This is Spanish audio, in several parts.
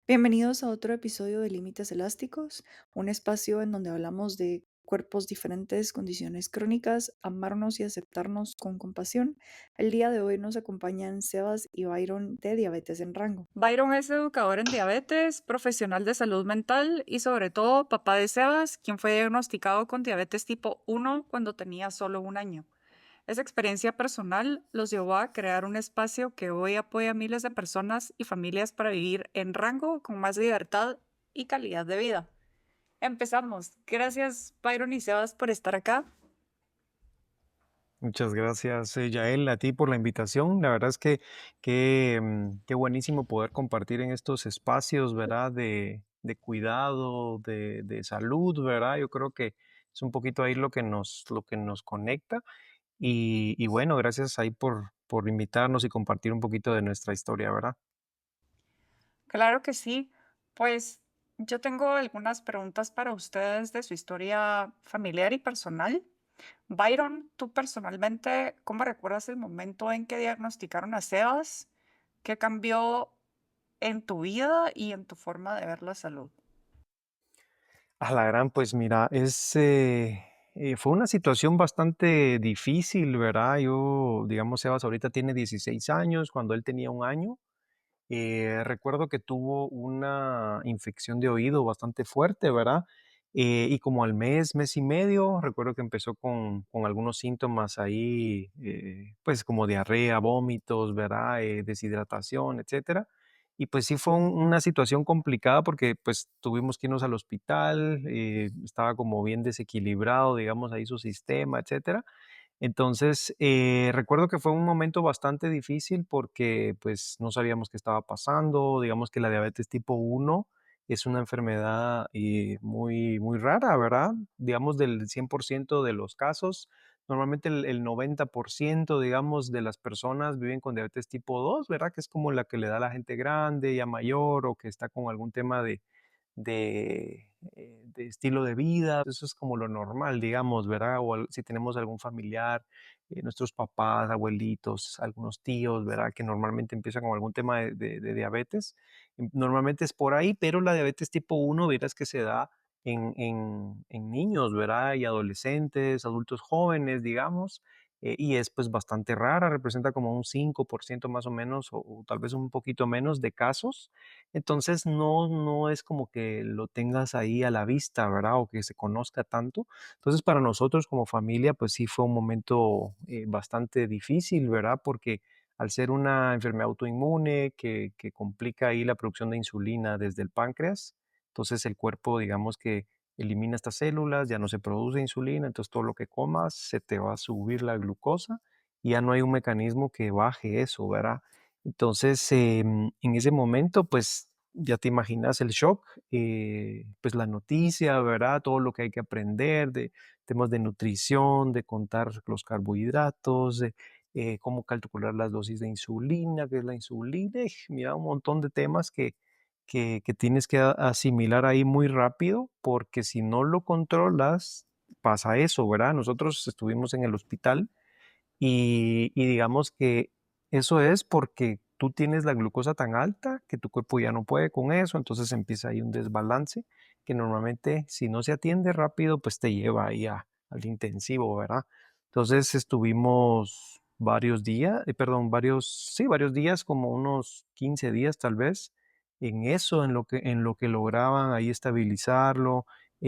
Bienvenidos a otro episodio de Límites Elásticos, un espacio en donde hablamos de cuerpos diferentes, condiciones crónicas, amarnos y aceptarnos con compasión. El día de hoy nos acompañan Sebas y Byron de Diabetes en Rango. Byron es educador en diabetes, profesional de salud mental y sobre todo papá de Sebas, quien fue diagnosticado con diabetes tipo 1 cuando tenía solo 1 año. Esa experiencia personal los llevó a crear un espacio que hoy apoya a miles de personas y familias para vivir en rango con más libertad y calidad de vida. Empezamos. Gracias, Byron y Sebas, por estar acá. Muchas gracias, Yael, a ti por la invitación. La verdad es que qué buenísimo poder compartir en estos espacios, ¿verdad? De cuidado, de salud, ¿verdad? Yo creo que es un poquito ahí lo que nos conecta. Y bueno, gracias ahí por invitarnos y compartir un poquito de nuestra historia, ¿verdad? Claro que sí. Pues yo tengo algunas preguntas para ustedes de su historia familiar y personal. Byron, tú personalmente, ¿cómo recuerdas el momento en que diagnosticaron a Sebas? ¿Qué cambió en tu vida y en tu forma de ver la salud? A la gran, pues mira, fue una situación bastante difícil, ¿verdad? Yo, digamos, Sebas ahorita tiene 16 años, cuando él tenía 1 año. Recuerdo que tuvo una infección de oído bastante fuerte, ¿verdad? Y como al mes y medio, recuerdo que empezó con algunos síntomas ahí, pues como diarrea, vómitos, ¿verdad? Deshidratación, etcétera. Y pues sí fue una situación complicada porque pues tuvimos que irnos al hospital, estaba como bien desequilibrado, digamos, ahí su sistema, etcétera. Entonces, recuerdo que fue un momento bastante difícil porque, pues, no sabíamos qué estaba pasando. Digamos que la diabetes tipo 1 es una enfermedad, muy rara, ¿verdad? Digamos, del 100% de los casos, normalmente el 90%, digamos, de las personas viven con diabetes tipo 2, ¿verdad? Que es como la que le da a la gente grande, ya mayor, o que está con algún tema de estilo de vida. Eso es como lo normal, digamos, ¿verdad? O si tenemos algún familiar, nuestros papás, abuelitos, algunos tíos, ¿verdad? Que normalmente empiezan con algún tema de diabetes. Normalmente es por ahí, pero la diabetes tipo 1, verás que se da en niños, ¿verdad? Y adolescentes, adultos jóvenes, digamos. Y es pues bastante rara, representa como un 5% más o menos, o tal vez un poquito menos de casos. Entonces, no es como que lo tengas ahí a la vista, ¿verdad? O que se conozca tanto. Entonces, para nosotros como familia, pues sí fue un momento, bastante difícil, ¿verdad? Porque al ser una enfermedad autoinmune que complica ahí la producción de insulina desde el páncreas, entonces el cuerpo, digamos que elimina estas células, ya no se produce insulina, entonces todo lo que comas se te va a subir la glucosa y ya no hay un mecanismo que baje eso, ¿verdad? Entonces, en ese momento, pues ya te imaginas el shock, pues la noticia, ¿verdad? Todo lo que hay que aprender de temas de nutrición, de contar los carbohidratos, de cómo calcular las dosis de insulina, qué es la insulina, mira, un montón de temas que tienes que asimilar ahí muy rápido, porque si no lo controlas, pasa eso, ¿verdad? Nosotros estuvimos en el hospital y digamos que eso es porque tú tienes la glucosa tan alta que tu cuerpo ya no puede con eso, entonces empieza ahí un desbalance que normalmente si no se atiende rápido, pues te lleva ahí al intensivo, ¿verdad? Entonces estuvimos varios días, perdón, sí, varios días, como unos 15 días tal vez, en eso, en lo que lograban ahí estabilizarlo,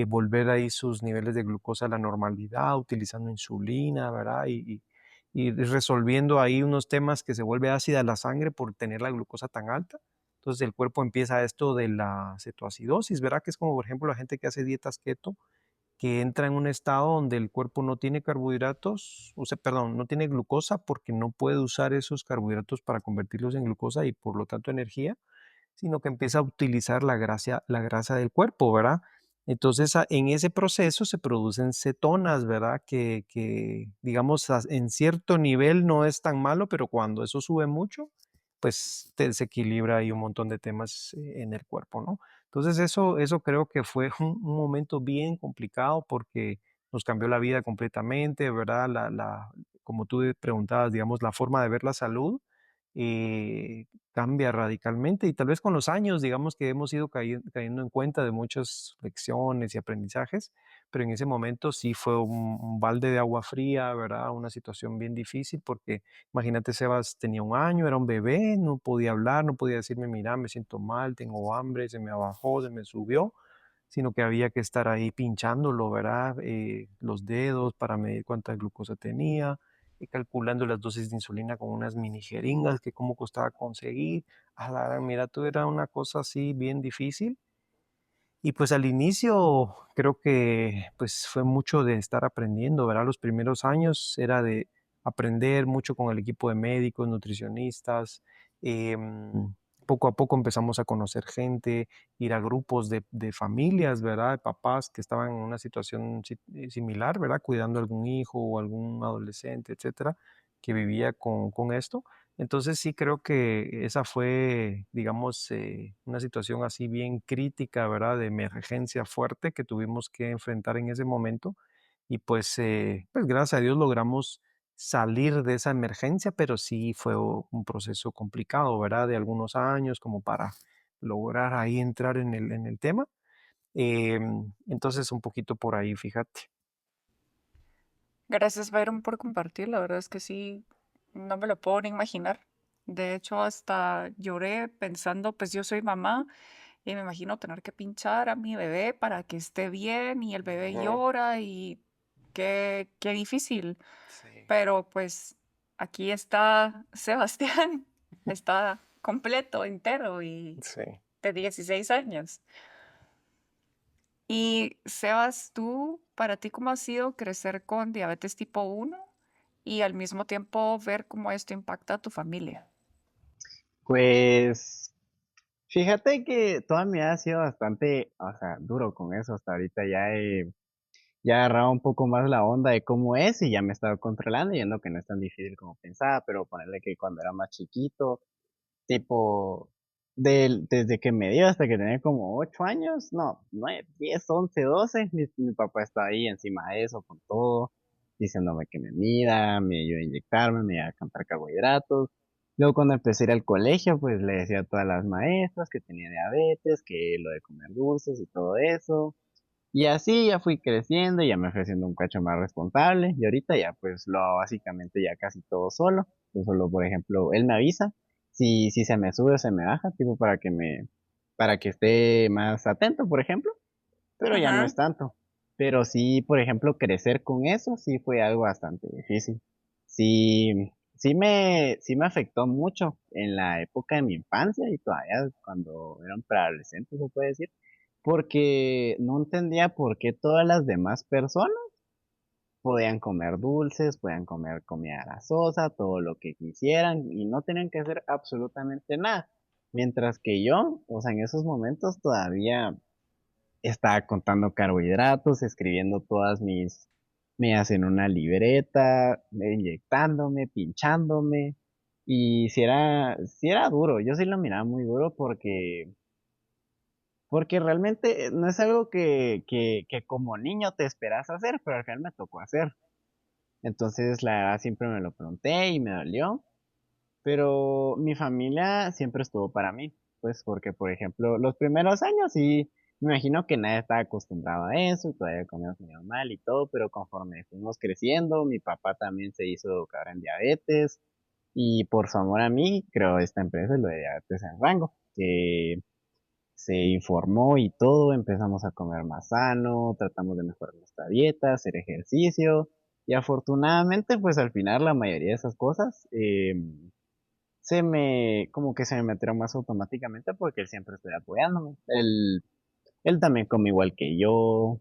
volver ahí sus niveles de glucosa a la normalidad, utilizando insulina, ¿verdad? Y resolviendo ahí unos temas que se vuelve ácida la sangre por tener la glucosa tan alta. Entonces el cuerpo empieza esto de la cetoacidosis, ¿verdad? Que es como, por ejemplo, la gente que hace dietas keto, que entra en un estado donde el cuerpo no tiene carbohidratos, o sea, perdón, no tiene glucosa porque no puede usar esos carbohidratos para convertirlos en glucosa y por lo tanto energía, sino que empieza a utilizar la grasa del cuerpo, ¿verdad? Entonces, en ese proceso se producen cetonas, ¿verdad? Que digamos, en cierto nivel no es tan malo, pero cuando eso sube mucho, pues te desequilibra ahí un montón de temas en el cuerpo, ¿no? Entonces, eso creo que fue un momento bien complicado porque nos cambió la vida completamente, ¿verdad? Como tú preguntabas, digamos, la forma de ver la salud cambia radicalmente y tal vez con los años, digamos que hemos ido cayendo en cuenta de muchas lecciones y aprendizajes, pero en ese momento sí fue un balde de agua fría, ¿verdad? Una situación bien difícil porque imagínate, Sebas tenía un año, era un bebé, no podía hablar, no podía decirme, mira, me siento mal, tengo hambre, se me bajó, se me subió, sino que había que estar ahí pinchándolo, ¿verdad? Los dedos para medir cuánta glucosa tenía, y calculando las dosis de insulina con unas mini jeringas que cómo costaba conseguir. A la gran, mira, todo era una cosa así bien difícil. Y pues al inicio creo que pues fue mucho de estar aprendiendo, ¿verdad? Los primeros años era de aprender mucho con el equipo de médicos, nutricionistas. Poco a poco empezamos a conocer gente, ir a grupos de familias, ¿verdad? De papás que estaban en una situación similar, ¿verdad? Cuidando a algún hijo o algún adolescente, etcétera, que vivía con esto. Entonces sí creo que esa fue, digamos, una situación así bien crítica, ¿verdad? De emergencia fuerte que tuvimos que enfrentar en ese momento. Y pues gracias a Dios logramos salir de esa emergencia, pero sí fue un proceso complicado, ¿verdad? De algunos años como para lograr ahí entrar en el tema. Entonces un poquito por ahí, fíjate. Gracias, Byron, por compartir. La verdad es que sí, no me lo puedo ni imaginar. De hecho, hasta lloré pensando, pues yo soy mamá y me imagino tener que pinchar a mi bebé para que esté bien y el bebé Ujú. llora y qué difícil. Sí, Pero pues aquí está Sebastián, está completo, entero y sí. de 16 años. Y Sebas, tú, para ti, ¿cómo ha sido crecer con diabetes tipo 1 y al mismo tiempo ver cómo esto impacta a tu familia? Pues fíjate que toda mi vida ha sido bastante, o sea, duro con eso. Hasta ahorita ya he agarrado un poco más la onda de cómo es y ya me he estado controlando, yendo que no es tan difícil como pensaba, pero ponerle que cuando era más chiquito, tipo, desde que me dio hasta que tenía como 8 años, no, 9, 10, 11, 12, mi papá estaba ahí encima de eso con todo, diciéndome que me mida, me ayuda a inyectarme, me iba a cantar carbohidratos. Luego cuando empecé a ir al colegio, pues le decía a todas las maestras que tenía diabetes, que lo de comer dulces y todo eso. Y así ya fui creciendo, ya me fui haciendo un cacho más responsable y ahorita ya pues lo hago básicamente ya casi todo solo. Yo solo, por ejemplo, él me avisa si se me sube o se me baja, tipo para que esté más atento, por ejemplo, pero ya no Ajá. es tanto. Pero sí, por ejemplo, crecer con eso sí fue algo bastante difícil. Sí, sí me afectó mucho en la época de mi infancia y todavía cuando era un preadolescente, se puede decir, porque no entendía por qué todas las demás personas podían comer dulces, podían comer comida grasosa, todo lo que quisieran y no tenían que hacer absolutamente nada. Mientras que yo, o sea, en esos momentos todavía estaba contando carbohidratos, escribiendo todas mis medidas en una libreta, inyectándome, pinchándome. Y si era duro, yo sí lo miraba muy duro porque realmente no es algo que como niño te esperas hacer, pero al final me tocó hacer. Entonces, la verdad, siempre me lo pregunté y me dolió, pero mi familia siempre estuvo para mí, pues porque, por ejemplo, los primeros años sí, me imagino que nadie estaba acostumbrado a eso, y todavía comíamos medio mal y todo, pero conforme fuimos creciendo, mi papá también se hizo educar en diabetes, y por su amor a mí, creo esta empresa, lo de Diabetes en Rango, que se informó y todo, empezamos a comer más sano, tratamos de mejorar nuestra dieta, hacer ejercicio, y afortunadamente, pues al final la mayoría de esas cosas como que se me metieron más automáticamente porque él siempre estoy apoyándome. Él también come igual que yo,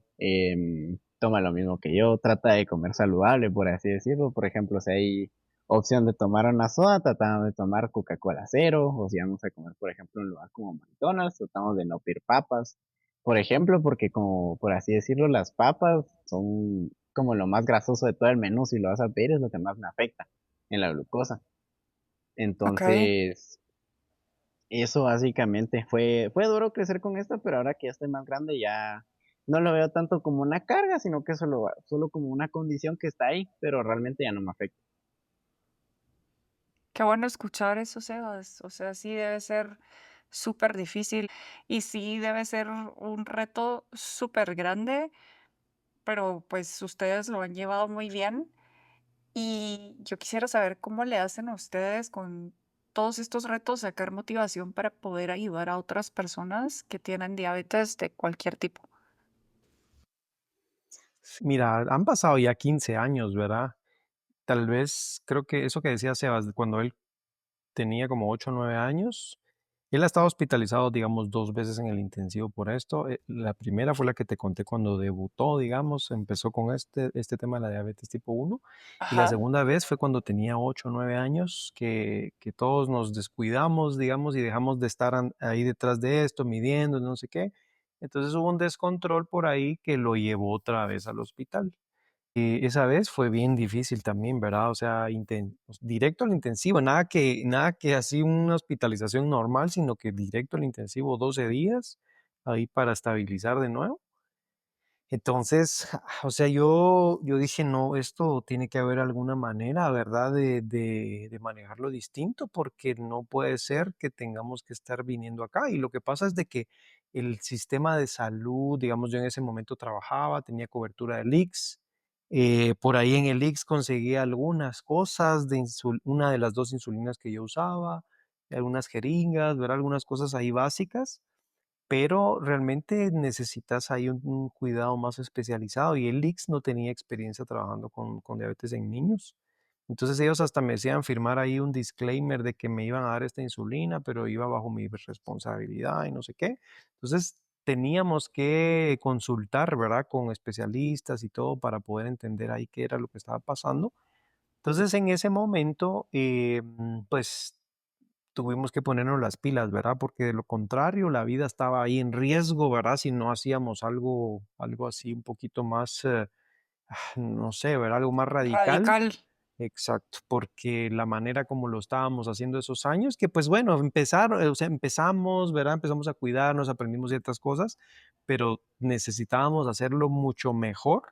toma lo mismo que yo, trata de comer saludable, por así decirlo. Por ejemplo, si hay opción de tomar una soda, tratamos de tomar Coca-Cola cero, o si vamos a comer, por ejemplo, en un lugar como McDonald's, tratamos de no pedir papas, por ejemplo, porque como, por así decirlo, las papas son como lo más grasoso de todo el menú, si lo vas a pedir es lo que más me afecta en la glucosa. Ok. Entonces, eso básicamente fue duro crecer con esto, pero ahora que ya estoy más grande ya no lo veo tanto como una carga, sino que solo como una condición que está ahí, pero realmente ya no me afecta. Qué bueno escuchar eso, Sebas. O sea, sí debe ser súper difícil y sí debe ser un reto súper grande, pero pues ustedes lo han llevado muy bien. Y yo quisiera saber cómo le hacen a ustedes con todos estos retos, sacar motivación para poder ayudar a otras personas que tienen diabetes de cualquier tipo. Mira, han pasado ya 15 años, ¿verdad? Tal vez creo que eso que decía Sebas, cuando él tenía como 8 o 9 años. Él ha estado hospitalizado, digamos, 2 veces en el intensivo por esto. La primera fue la que te conté cuando debutó, digamos, empezó con este tema de la diabetes tipo uno. Y la Ajá, segunda vez fue cuando tenía 8 o 9 años, que todos nos descuidamos, digamos, y dejamos de estar ahí detrás de esto, midiendo, no sé qué. Entonces hubo un descontrol por ahí que lo llevó otra vez al hospital. Esa vez fue bien difícil también, ¿verdad? O sea, directo al intensivo, nada que así una hospitalización normal, sino que directo al intensivo 12 días, ahí para estabilizar de nuevo. Entonces, o sea, yo dije, no, esto tiene que haber alguna manera, ¿verdad? De manejarlo distinto, porque no puede ser que tengamos que estar viniendo acá. Y lo que pasa es de que el sistema de salud, digamos, yo en ese momento trabajaba, tenía cobertura del IX, por ahí en el IX conseguía algunas cosas, una de las dos insulinas que yo usaba, algunas jeringas, ¿verdad? Algunas cosas ahí básicas, pero realmente necesitas ahí un cuidado más especializado y el IX no tenía experiencia trabajando con diabetes en niños. Entonces ellos hasta me decían firmar ahí un disclaimer de que me iban a dar esta insulina, pero iba bajo mi responsabilidad y no sé qué. Entonces teníamos que consultar, ¿verdad? Con especialistas y todo para poder entender ahí qué era lo que estaba pasando. Entonces en ese momento, pues tuvimos que ponernos las pilas, ¿verdad? Porque de lo contrario, la vida estaba ahí en riesgo, ¿verdad? Si no hacíamos algo así un poquito más, no sé, ¿verdad? Algo más radical. radical. Exacto, porque la manera como lo estábamos haciendo esos años, que pues bueno, o sea, empezamos, ¿verdad? Empezamos a cuidarnos, aprendimos ciertas cosas, pero necesitábamos hacerlo mucho mejor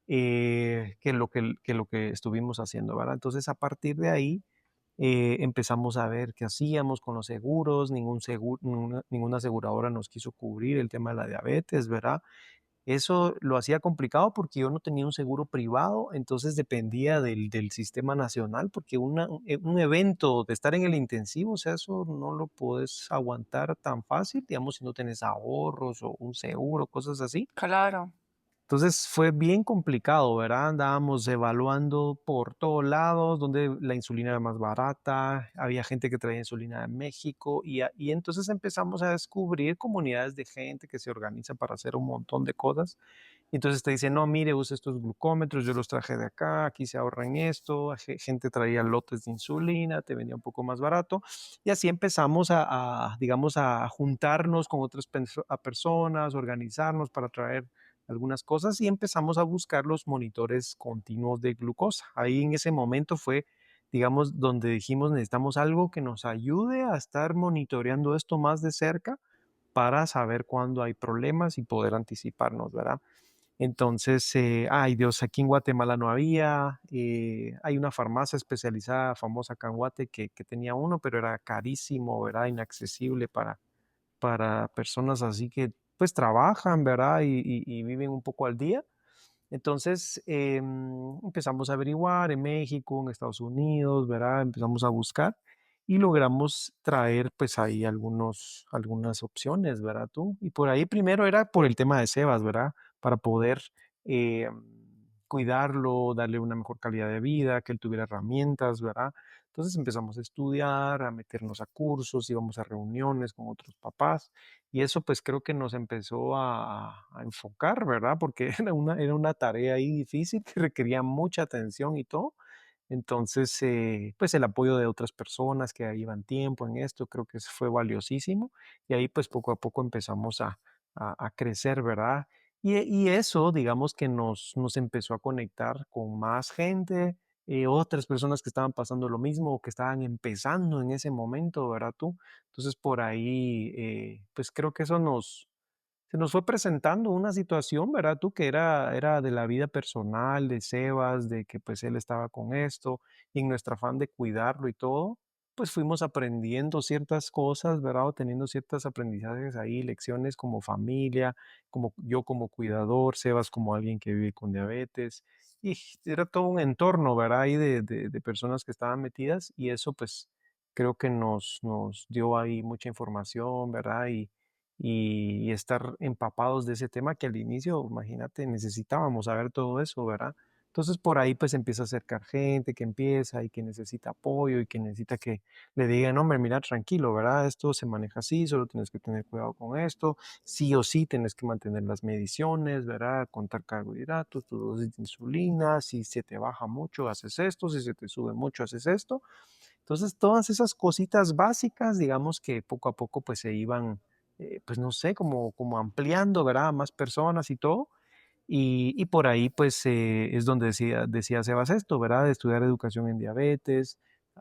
que lo que estuvimos haciendo, ¿verdad? Entonces, a partir de ahí, empezamos a ver qué hacíamos con los seguros, ninguna aseguradora nos quiso cubrir el tema de la diabetes, ¿verdad? Eso lo hacía complicado porque yo no tenía un seguro privado, entonces dependía del sistema nacional, porque un evento de estar en el intensivo, o sea, eso no lo puedes aguantar tan fácil, digamos, si no tienes ahorros o un seguro, cosas así. Claro. Entonces fue bien complicado, ¿verdad? Andábamos evaluando por todos lados donde la insulina era más barata, había gente que traía insulina de México y entonces empezamos a descubrir comunidades de gente que se organiza para hacer un montón de cosas. Y entonces te dicen, no, mire, usa estos glucómetros, yo los traje de acá, aquí se ahorra en esto, gente traía lotes de insulina, te venía un poco más barato. Y así empezamos digamos, a juntarnos con otras personas, organizarnos para traer algunas cosas y empezamos a buscar los monitores continuos de glucosa. Ahí en ese momento fue, digamos, donde dijimos necesitamos algo que nos ayude a estar monitoreando esto más de cerca para saber cuándo hay problemas y poder anticiparnos, ¿verdad? Entonces, ay Dios, aquí en Guatemala no había, hay una farmacia especializada famosa acá en Guate que tenía uno, pero era carísimo, ¿verdad? Inaccesible para personas así que pues trabajan, ¿verdad? Y viven un poco al día. Entonces empezamos a averiguar en México, en Estados Unidos, ¿verdad? Empezamos a buscar y logramos traer pues ahí algunas opciones, ¿verdad tú? Y por ahí primero era por el tema de Sebas, ¿verdad? Para poder eh, cuidarlo, darle una mejor calidad de vida, que él tuviera herramientas, ¿verdad? Entonces empezamos a estudiar, a meternos a cursos, íbamos a reuniones con otros papás y eso pues creo que nos empezó a enfocar, ¿verdad? Porque era una tarea ahí difícil que requería mucha atención y todo. Entonces, pues el apoyo de otras personas que llevan tiempo en esto, creo que fue valiosísimo. Y ahí pues poco a poco empezamos a crecer, ¿verdad? Y eso, digamos que nos empezó a conectar con más gente, otras personas que estaban pasando lo mismo o que estaban empezando en ese momento, ¿verdad tú? Entonces por ahí, pues creo que eso se nos fue presentando una situación, ¿verdad? Tú que era de la vida personal de Sebas, de que pues él estaba con esto, y en nuestro afán de cuidarlo y todo, pues fuimos aprendiendo ciertas cosas, ¿verdad? O teniendo ciertos aprendizajes ahí, lecciones como familia, como yo como cuidador, Sebas como alguien que vive con diabetes, y era todo un entorno, ¿verdad? Ahí de personas que estaban metidas, y eso pues creo que nos dio ahí mucha información, ¿verdad? Y estar empapados de ese tema que al inicio, imagínate, necesitábamos saber todo eso, ¿verdad? Entonces por ahí pues empieza a acercar gente que empieza y que necesita apoyo y que necesita que le digan, hombre, mira, tranquilo, ¿verdad? Esto se maneja así, solo tienes que tener cuidado con esto, sí o sí tienes que mantener las mediciones, ¿verdad? Contar carbohidratos, tu dosis de insulina, si se te baja mucho, haces esto, si se te sube mucho, haces esto. Entonces, todas esas cositas básicas, digamos que poco a poco pues se iban, pues no sé, como ampliando, ¿verdad? A más personas y todo. Y por ahí pues es donde decía Sebas esto, ¿verdad? De estudiar educación en diabetes.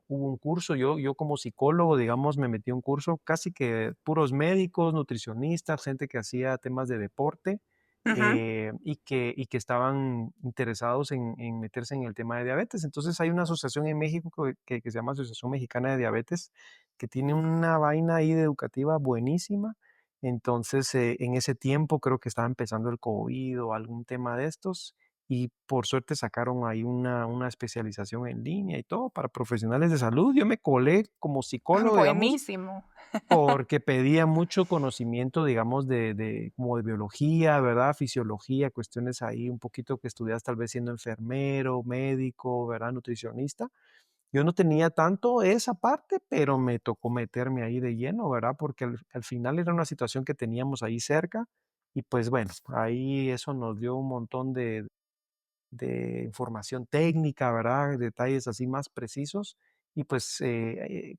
Hubo un curso, yo como psicólogo, digamos, me metí a un curso casi que puros médicos, nutricionistas, gente que hacía temas de deporte Ujú. y que estaban interesados en meterse en el tema de diabetes. Entonces hay una asociación en México que se llama Asociación Mexicana de Diabetes, que tiene una vaina ahí de educativa buenísima. Entonces, en ese tiempo creo que estaba empezando el COVID o algún tema de estos, y por suerte sacaron ahí una especialización en línea y todo para profesionales de salud. Yo me colé como psicólogo, digamos, Buenísimo. porque pedía mucho conocimiento, digamos, como de biología, ¿verdad? Fisiología, cuestiones ahí un poquito que estudias tal vez siendo enfermero, médico, ¿verdad? Nutricionista. Yo no tenía tanto esa parte, pero me tocó meterme ahí de lleno, ¿verdad? Porque al final era una situación que teníamos ahí cerca y pues bueno, ahí eso nos dio un montón de información técnica, ¿verdad? Detalles así más precisos. Y pues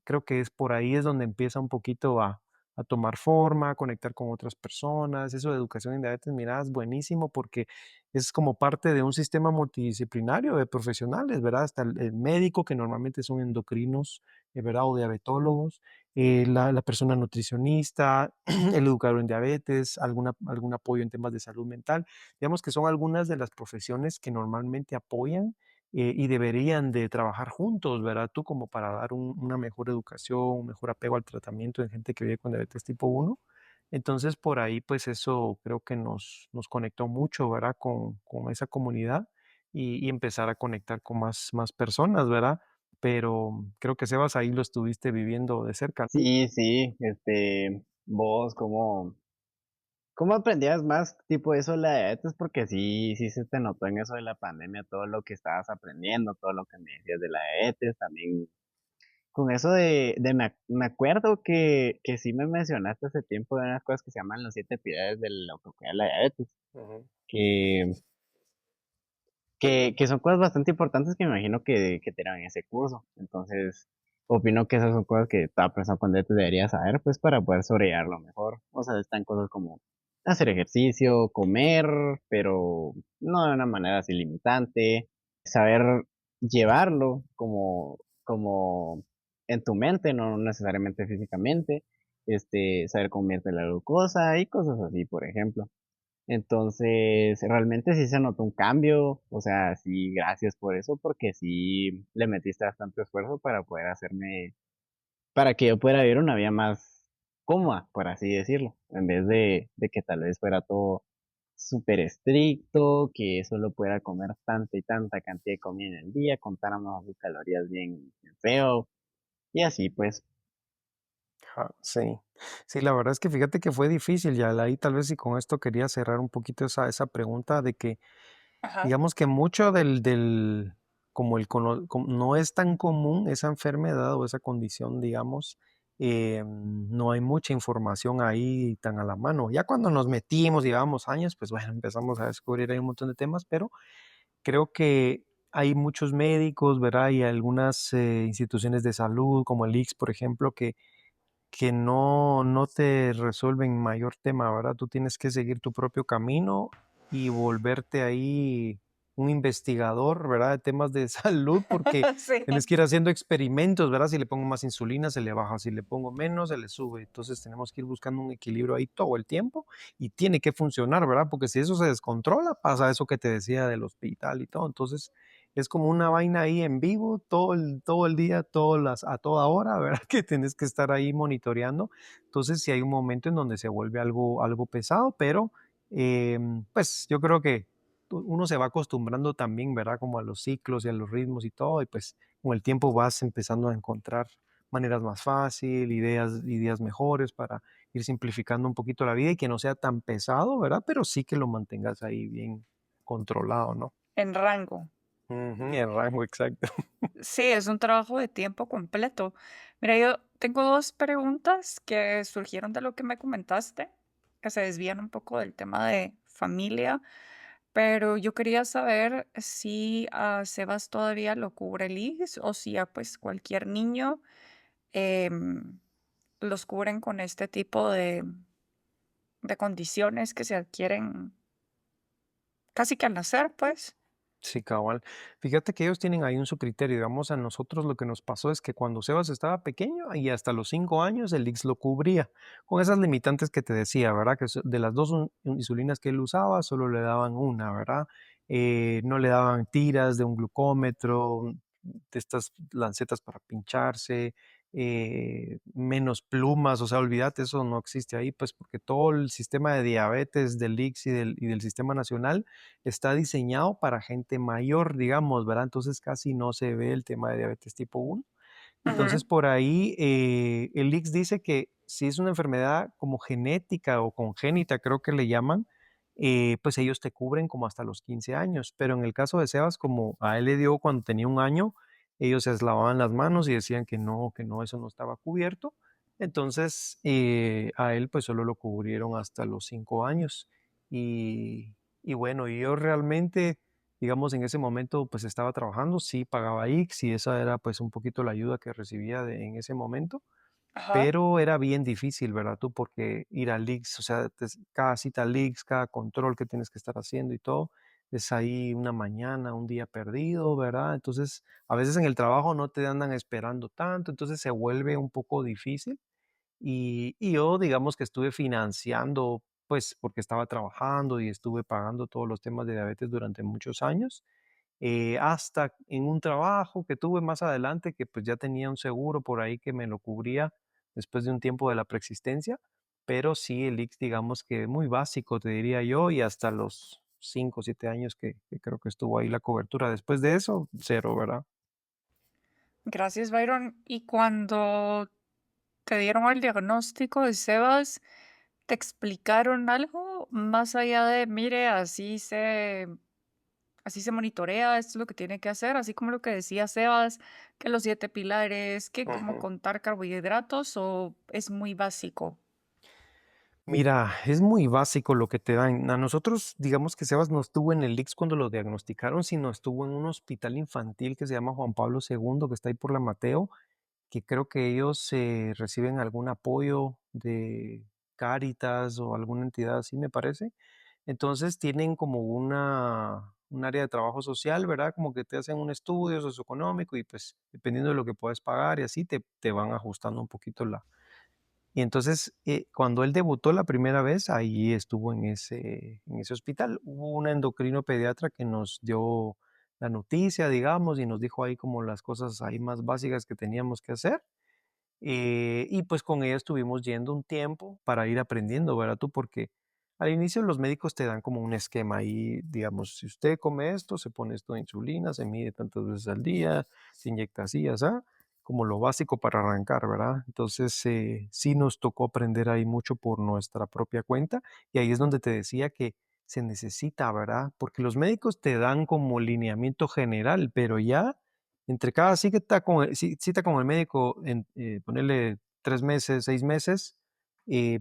creo que es por ahí es donde empieza un poquito a tomar forma, a conectar con otras personas. Eso de educación en diabetes, mira, es buenísimo porque es como parte de un sistema multidisciplinario de profesionales, ¿verdad? Hasta el médico, que normalmente son endocrinos, ¿verdad? O diabetólogos, la persona nutricionista, el educador en diabetes, algún apoyo en temas de salud mental. Digamos que son algunas de las profesiones que normalmente apoyan y deberían de trabajar juntos, ¿verdad? Tú como para dar una mejor educación, un mejor apego al tratamiento en gente que vive con diabetes tipo uno. Entonces, por ahí, pues eso creo que nos conectó mucho, ¿verdad? Con esa comunidad y empezar a conectar con más personas, ¿verdad? Pero creo que Sebas ahí lo estuviste viviendo de cerca. Sí, sí, vos, ¿cómo aprendías más tipo eso de la diabetes? Porque sí, sí se te notó en eso de la pandemia, todo lo que estabas aprendiendo, todo lo que me decías de la diabetes, también con eso me acuerdo que sí me mencionaste hace tiempo de unas cosas que se llaman los 7 pilares del autocuidado de la diabetes, Ujú. que, que son cosas bastante importantes que me imagino que te dan en ese curso. Entonces, opino que esas son cosas que toda persona con diabetes debería saber, pues, para poder sobrellevarlo mejor. O sea, están cosas como hacer ejercicio, comer, pero no de una manera así limitante, saber llevarlo como en tu mente, no necesariamente físicamente, saber comerte la glucosa y cosas así, por ejemplo. Entonces, realmente sí se notó un cambio, o sea, sí, gracias por eso, porque sí le metiste bastante esfuerzo para poder para que yo pudiera vivir una vida más cómoda, por así decirlo, en vez de que tal vez fuera todo súper estricto, que solo pudiera comer tanta y tanta cantidad de comida en el día, contáramos sus calorías bien feo, y así pues. Ajá, sí. Sí, la verdad es que fíjate que fue difícil, y ahí tal vez y con esto quería cerrar un poquito esa pregunta de que, Ajá. digamos que mucho como no es tan común esa enfermedad o esa condición, digamos, no hay mucha información ahí tan a la mano. Ya cuando nos metimos, llevamos años, pues bueno, empezamos a descubrir ahí un montón de temas, pero creo que hay muchos médicos, ¿verdad? Y algunas instituciones de salud, como el ICS, por ejemplo, que no te resuelven mayor tema, ¿verdad? Tú tienes que seguir tu propio camino y volverte ahí un investigador, ¿verdad? De temas de salud, porque Sí. tenés que ir haciendo experimentos, ¿verdad? Si le pongo más insulina, se le baja, si le pongo menos, se le sube. Entonces tenemos que ir buscando un equilibrio ahí todo el tiempo y tiene que funcionar, ¿verdad? Porque si eso se descontrola, pasa eso que te decía del hospital y todo. Entonces es como una vaina ahí en vivo todo el día, a toda hora, ¿verdad? Que tienes que estar ahí monitoreando. Entonces sí hay un momento en donde se vuelve algo pesado, pero pues yo creo que uno se va acostumbrando también, ¿verdad? Como a los ciclos y a los ritmos y todo, y pues con el tiempo vas empezando a encontrar maneras más fácil, ideas mejores para ir simplificando un poquito la vida y que no sea tan pesado, ¿verdad? Pero sí que lo mantengas ahí bien controlado, ¿no? En rango. Ujú, el rango exacto. Sí, es un trabajo de tiempo completo. Mira, yo tengo dos preguntas que surgieron de lo que me comentaste, que se desvían un poco del tema de familia, pero yo quería saber si a Sebas todavía lo cubre el ISSSTE o si a pues cualquier niño em, los cubren con este tipo de condiciones que se adquieren casi que al nacer, pues. Sí, cabal. Fíjate que ellos tienen ahí un su criterio. Digamos, a nosotros lo que nos pasó es que cuando Sebas estaba pequeño y hasta los 5 años, el IX lo cubría, con esas limitantes que te decía, ¿verdad? De las dos insulinas que él usaba, solo le daban una, ¿verdad? No le daban tiras de un glucómetro, de estas lancetas para pincharse, menos plumas, o sea, olvídate, eso no existe ahí, pues porque todo el sistema de diabetes del IX y del sistema nacional está diseñado para gente mayor, digamos, ¿verdad? Entonces casi no se ve el tema de diabetes tipo 1. Ujú. Entonces por ahí el IX dice que si es una enfermedad como genética o congénita, creo que le llaman, pues ellos te cubren como hasta los 15 años. Pero en el caso de Sebas, como a él le dio cuando tenía 1 año, ellos se lavaban las manos y decían que no, eso no estaba cubierto. Entonces a él pues solo lo cubrieron hasta los 5 años. Y bueno, yo realmente digamos, en ese momento, pues estaba trabajando, sí pagaba IX y esa era pues un poquito la ayuda que recibía en ese momento, Ajá. pero era bien difícil, ¿verdad? Tú, porque ir al IX, o sea, cada cita al IX, cada control que tienes que estar haciendo y todo, es ahí una mañana, un día perdido, ¿verdad? Entonces, a veces en el trabajo no te andan esperando tanto, entonces se vuelve un poco difícil. Y yo, digamos que estuve financiando, pues porque estaba trabajando y estuve pagando todos los temas de diabetes durante muchos años, hasta en un trabajo que tuve más adelante, que pues ya tenía un seguro por ahí que me lo cubría después de un tiempo de la preexistencia, pero sí el IX, digamos que muy básico, te diría yo, y hasta los 5 o 7 años que creo que estuvo ahí la cobertura. Después de eso, cero, ¿verdad? Gracias, Byron. Y cuando te dieron el diagnóstico de Sebas, ¿te explicaron algo más allá de, mire, así se monitorea, esto es lo que tiene que hacer, así como lo que decía Sebas, que los 7 pilares, que cómo Ujú. contar carbohidratos, o es muy básico? Mira, es muy básico lo que te dan. A nosotros, digamos que Sebas no estuvo en el IX cuando lo diagnosticaron, sino estuvo en un hospital infantil que se llama Juan Pablo II, que está ahí por la Mateo, que creo que ellos reciben algún apoyo de Cáritas o alguna entidad así, me parece. Entonces tienen como un área de trabajo social, ¿verdad? Como que te hacen un estudio socioeconómico y pues dependiendo de lo que puedes pagar y así te van ajustando un poquito y entonces, cuando él debutó la primera vez, ahí estuvo en ese hospital. Hubo un endocrino pediatra que nos dio la noticia, digamos, y nos dijo ahí como las cosas ahí más básicas que teníamos que hacer. Y pues con ella estuvimos yendo un tiempo para ir aprendiendo, ¿verdad tú? Porque al inicio los médicos te dan como un esquema ahí, digamos, si usted come esto, se pone esto de insulina, se mide tantas veces al día, se inyecta así, así, como lo básico para arrancar, ¿verdad? Entonces sí nos tocó aprender ahí mucho por nuestra propia cuenta y ahí es donde te decía que se necesita, ¿verdad? Porque los médicos te dan como lineamiento general, pero ya entre cada cita con el médico, ponerle 3 meses, 6 meses,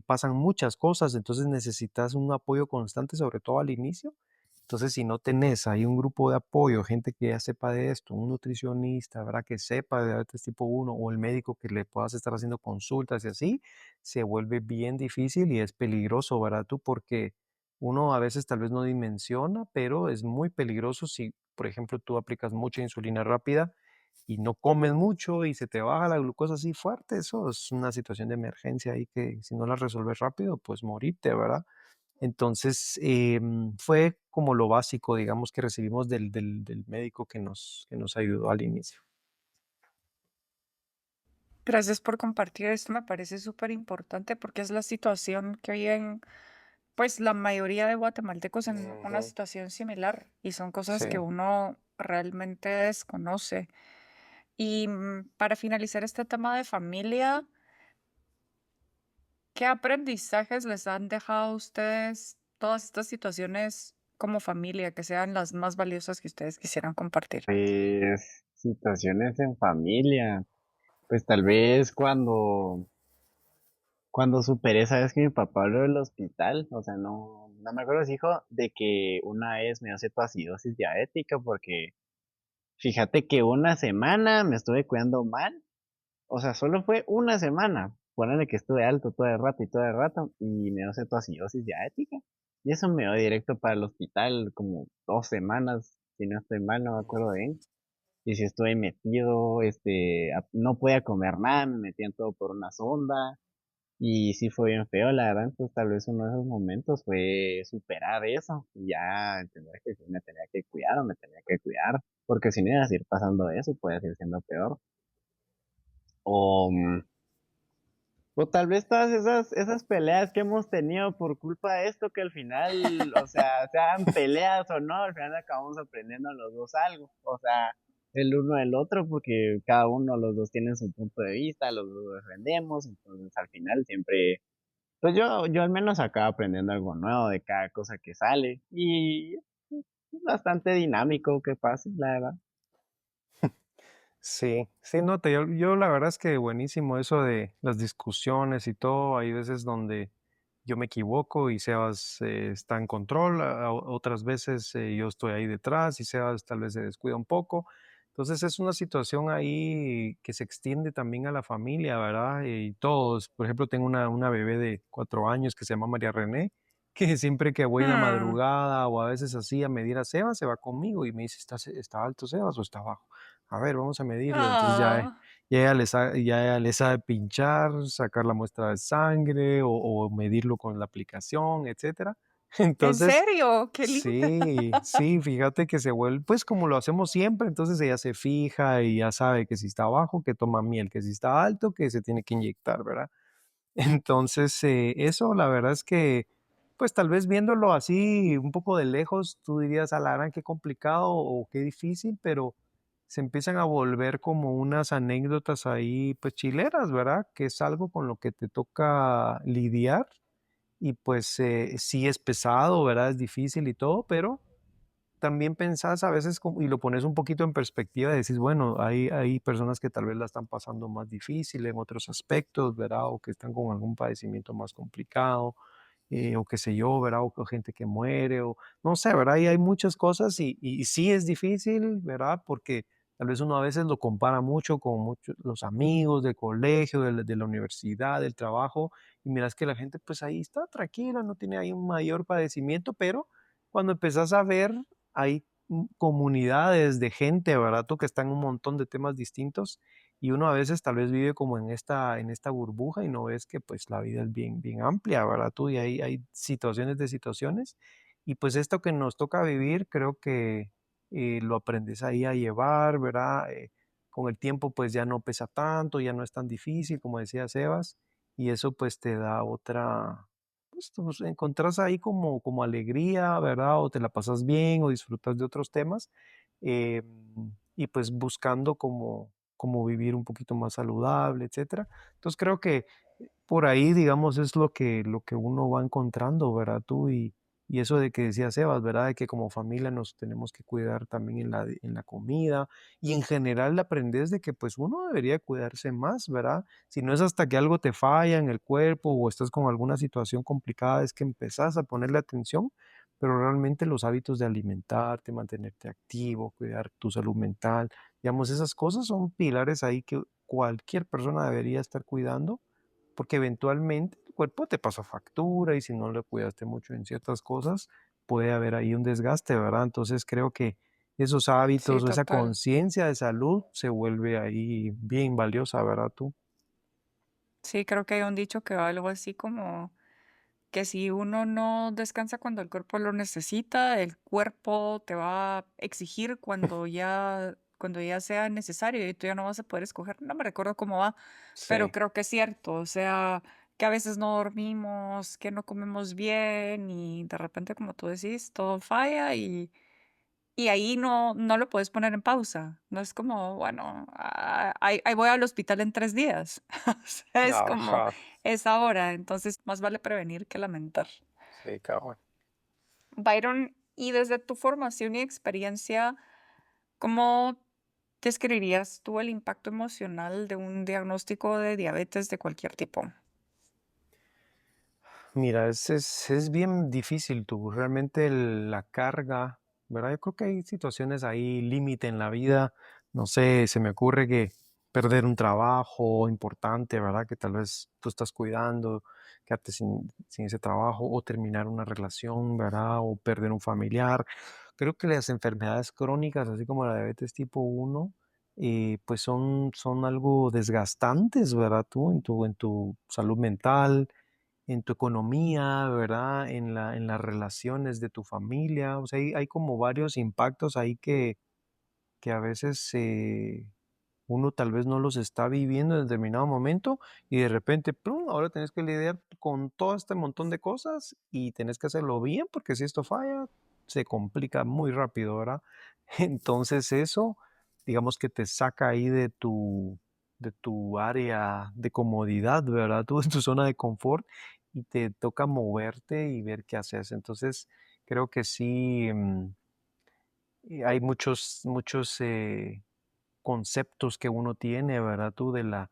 pasan muchas cosas, entonces necesitas un apoyo constante, sobre todo al inicio. Entonces, si no tenés ahí un grupo de apoyo, gente que ya sepa de esto, un nutricionista, ¿verdad? Que sepa de diabetes tipo 1 o el médico que le puedas estar haciendo consultas y así, se vuelve bien difícil y es peligroso, ¿verdad? Tú, porque uno a veces tal vez no dimensiona, pero es muy peligroso si, por ejemplo, tú aplicas mucha insulina rápida y no comes mucho y se te baja la glucosa así fuerte. Eso es una situación de emergencia ahí que si no la resuelves rápido, pues morirte, ¿verdad? Entonces, fue como lo básico, digamos, que recibimos del médico que nos ayudó al inicio. Gracias por compartir esto, me parece súper importante porque es la situación que viven, pues, la mayoría de guatemaltecos en una Ujú. situación similar y son cosas que Sí. uno realmente desconoce. Y para finalizar este tema de familia, ¿qué aprendizajes les han dejado a ustedes todas estas situaciones como familia que sean las más valiosas que ustedes quisieran compartir? Pues situaciones en familia, pues tal vez cuando superé, sabes que mi papá habló del hospital, o sea, no me acuerdo si dijo de que una vez me dio cetoacidosis diabética porque fíjate que una semana me estuve cuidando mal, o sea, solo fue una semana, ponele que estuve alto todo el rato y me dio cetoacidosis diabética y eso me dio directo para el hospital como 2 semanas, si no estoy mal, no me acuerdo bien. Y si estuve metido, no podía comer nada, me metían todo por una sonda. Y sí fue bien feo, la verdad. Entonces, tal vez uno de esos momentos fue superar eso. Y ya entender que sí me tenía que cuidar o me tenía que cuidar. Porque si no iba a seguir pasando eso, puede seguir siendo peor. O, o tal vez todas esas peleas que hemos tenido por culpa de esto, que al final, o sea, sean peleas o no, al final acabamos aprendiendo los dos algo. O sea, el uno del otro, porque cada uno, los dos tienen su punto de vista, los dos defendemos, entonces al final siempre, pues yo al menos acabo aprendiendo algo nuevo de cada cosa que sale y es bastante dinámico que pase, la verdad. Sí, sí, no, yo la verdad es que buenísimo eso de las discusiones y todo. Hay veces donde yo me equivoco y Sebas está en control, otras veces yo estoy ahí detrás y Sebas tal vez se descuida un poco. Entonces es una situación ahí que se extiende también a la familia, ¿verdad? Y todos, por ejemplo, tengo una bebé de 4 años que se llama María René, que siempre que voy en la Mm, madrugada o a veces así a medir a Sebas, se va conmigo y me dice, ¿está alto Sebas o está bajo? A ver, vamos a medirlo. Entonces ah, ya ella le sabe pinchar, sacar la muestra de sangre o medirlo con la aplicación, etcétera. ¿En Entonces, serio? ¡Qué linda! sí, sí, fíjate que se vuelve, pues como lo hacemos siempre, entonces ella se fija y ya sabe que si está bajo, que toma miel, que si está alto, que se tiene que inyectar, ¿verdad? Entonces, eso la verdad es que, pues tal vez viéndolo así un poco de lejos, tú dirías, a la gran qué complicado o qué difícil, pero se empiezan a volver como unas anécdotas ahí, pues chileras, ¿verdad? Que es algo con lo que te toca lidiar y pues sí es pesado, ¿verdad? Es difícil y todo, pero también pensás a veces y lo pones un poquito en perspectiva y decís, bueno, hay personas que tal vez la están pasando más difícil en otros aspectos, ¿verdad? O que están con algún padecimiento más complicado, o qué sé yo, ¿verdad? O gente que muere, o no sé, ¿verdad? Y hay muchas cosas y sí es difícil, ¿verdad? Porque tal vez uno a veces lo compara mucho con muchos, los amigos del colegio, de la universidad, del trabajo, y miras que la gente pues ahí está tranquila, no tiene ahí un mayor padecimiento, pero cuando empezás a ver hay comunidades de gente, ¿verdad? Tú que están en un montón de temas distintos y uno a veces tal vez vive como en esta burbuja y no ves que pues la vida es bien, bien amplia, ¿verdad? Tú y hay situaciones de situaciones y pues esto que nos toca vivir creo que lo aprendes ahí a llevar, ¿verdad? Con el tiempo pues ya no pesa tanto, ya no es tan difícil como decía Sebas y eso pues te da otra, pues, encontrás ahí como alegría, ¿verdad? O te la pasas bien o disfrutas de otros temas, y pues buscando como vivir un poquito más saludable, etcétera. Entonces creo que por ahí, digamos, es lo que uno va encontrando, ¿verdad? Tú y eso de que decía Sebas, ¿verdad? De que como familia nos tenemos que cuidar también en la comida y en general aprendes de que pues uno debería cuidarse más, ¿verdad? Si no es hasta que algo te falla en el cuerpo o estás con alguna situación complicada, es que empezás a ponerle atención, pero realmente los hábitos de alimentarte, mantenerte activo, cuidar tu salud mental, digamos, esas cosas son pilares ahí que cualquier persona debería estar cuidando, porque eventualmente cuerpo te pasa factura y si no le cuidaste mucho en ciertas cosas, puede haber ahí un desgaste, ¿verdad? Entonces creo que esos Sí, hábitos o esa total. conciencia de salud se vuelve ahí bien valiosa, ¿verdad tú? Sí, creo que hay un dicho que va algo así como que si uno no descansa cuando el cuerpo lo necesita, el cuerpo te va a exigir cuando ya sea necesario y tú ya no vas a poder escoger. No me recuerdo cómo va, pero Sí. creo que es cierto. O sea, que a veces no dormimos, que no comemos bien y de repente, como tú decís, todo falla y ahí no lo puedes poner en pausa. No es como, bueno, ahí voy al hospital en 3 días. O sea, es como, Ajá, es ahora. Entonces, más vale prevenir que lamentar. sí, cabrón. Byron, y desde tu formación y experiencia, ¿cómo describirías tú el impacto emocional de un diagnóstico de diabetes de cualquier tipo? Mira, es bien difícil tú, realmente la carga, ¿verdad? Yo creo que hay situaciones ahí, límite en la vida, no sé, se me ocurre que perder un trabajo importante, ¿verdad? Que tal vez tú estás cuidando, quedarte sin ese trabajo o terminar una relación, ¿verdad? O perder un familiar. Creo que las enfermedades crónicas, así como la diabetes tipo uno, pues son algo desgastantes, ¿verdad? Tú en tu salud mental, en tu economía, ¿verdad? En las relaciones de tu familia. O sea, hay como varios impactos ahí que a veces uno tal vez no los está viviendo en determinado momento y de repente, ¡prum!, ahora tienes que lidiar con todo este montón de cosas y tienes que hacerlo bien porque si esto falla, se complica muy rápido, ¿verdad? Entonces eso, digamos que te saca ahí de tu área de comodidad, ¿verdad? Tú en tu zona de confort y te toca moverte y ver qué haces. Entonces, creo que sí, y hay muchos conceptos que uno tiene, ¿verdad? Tú de la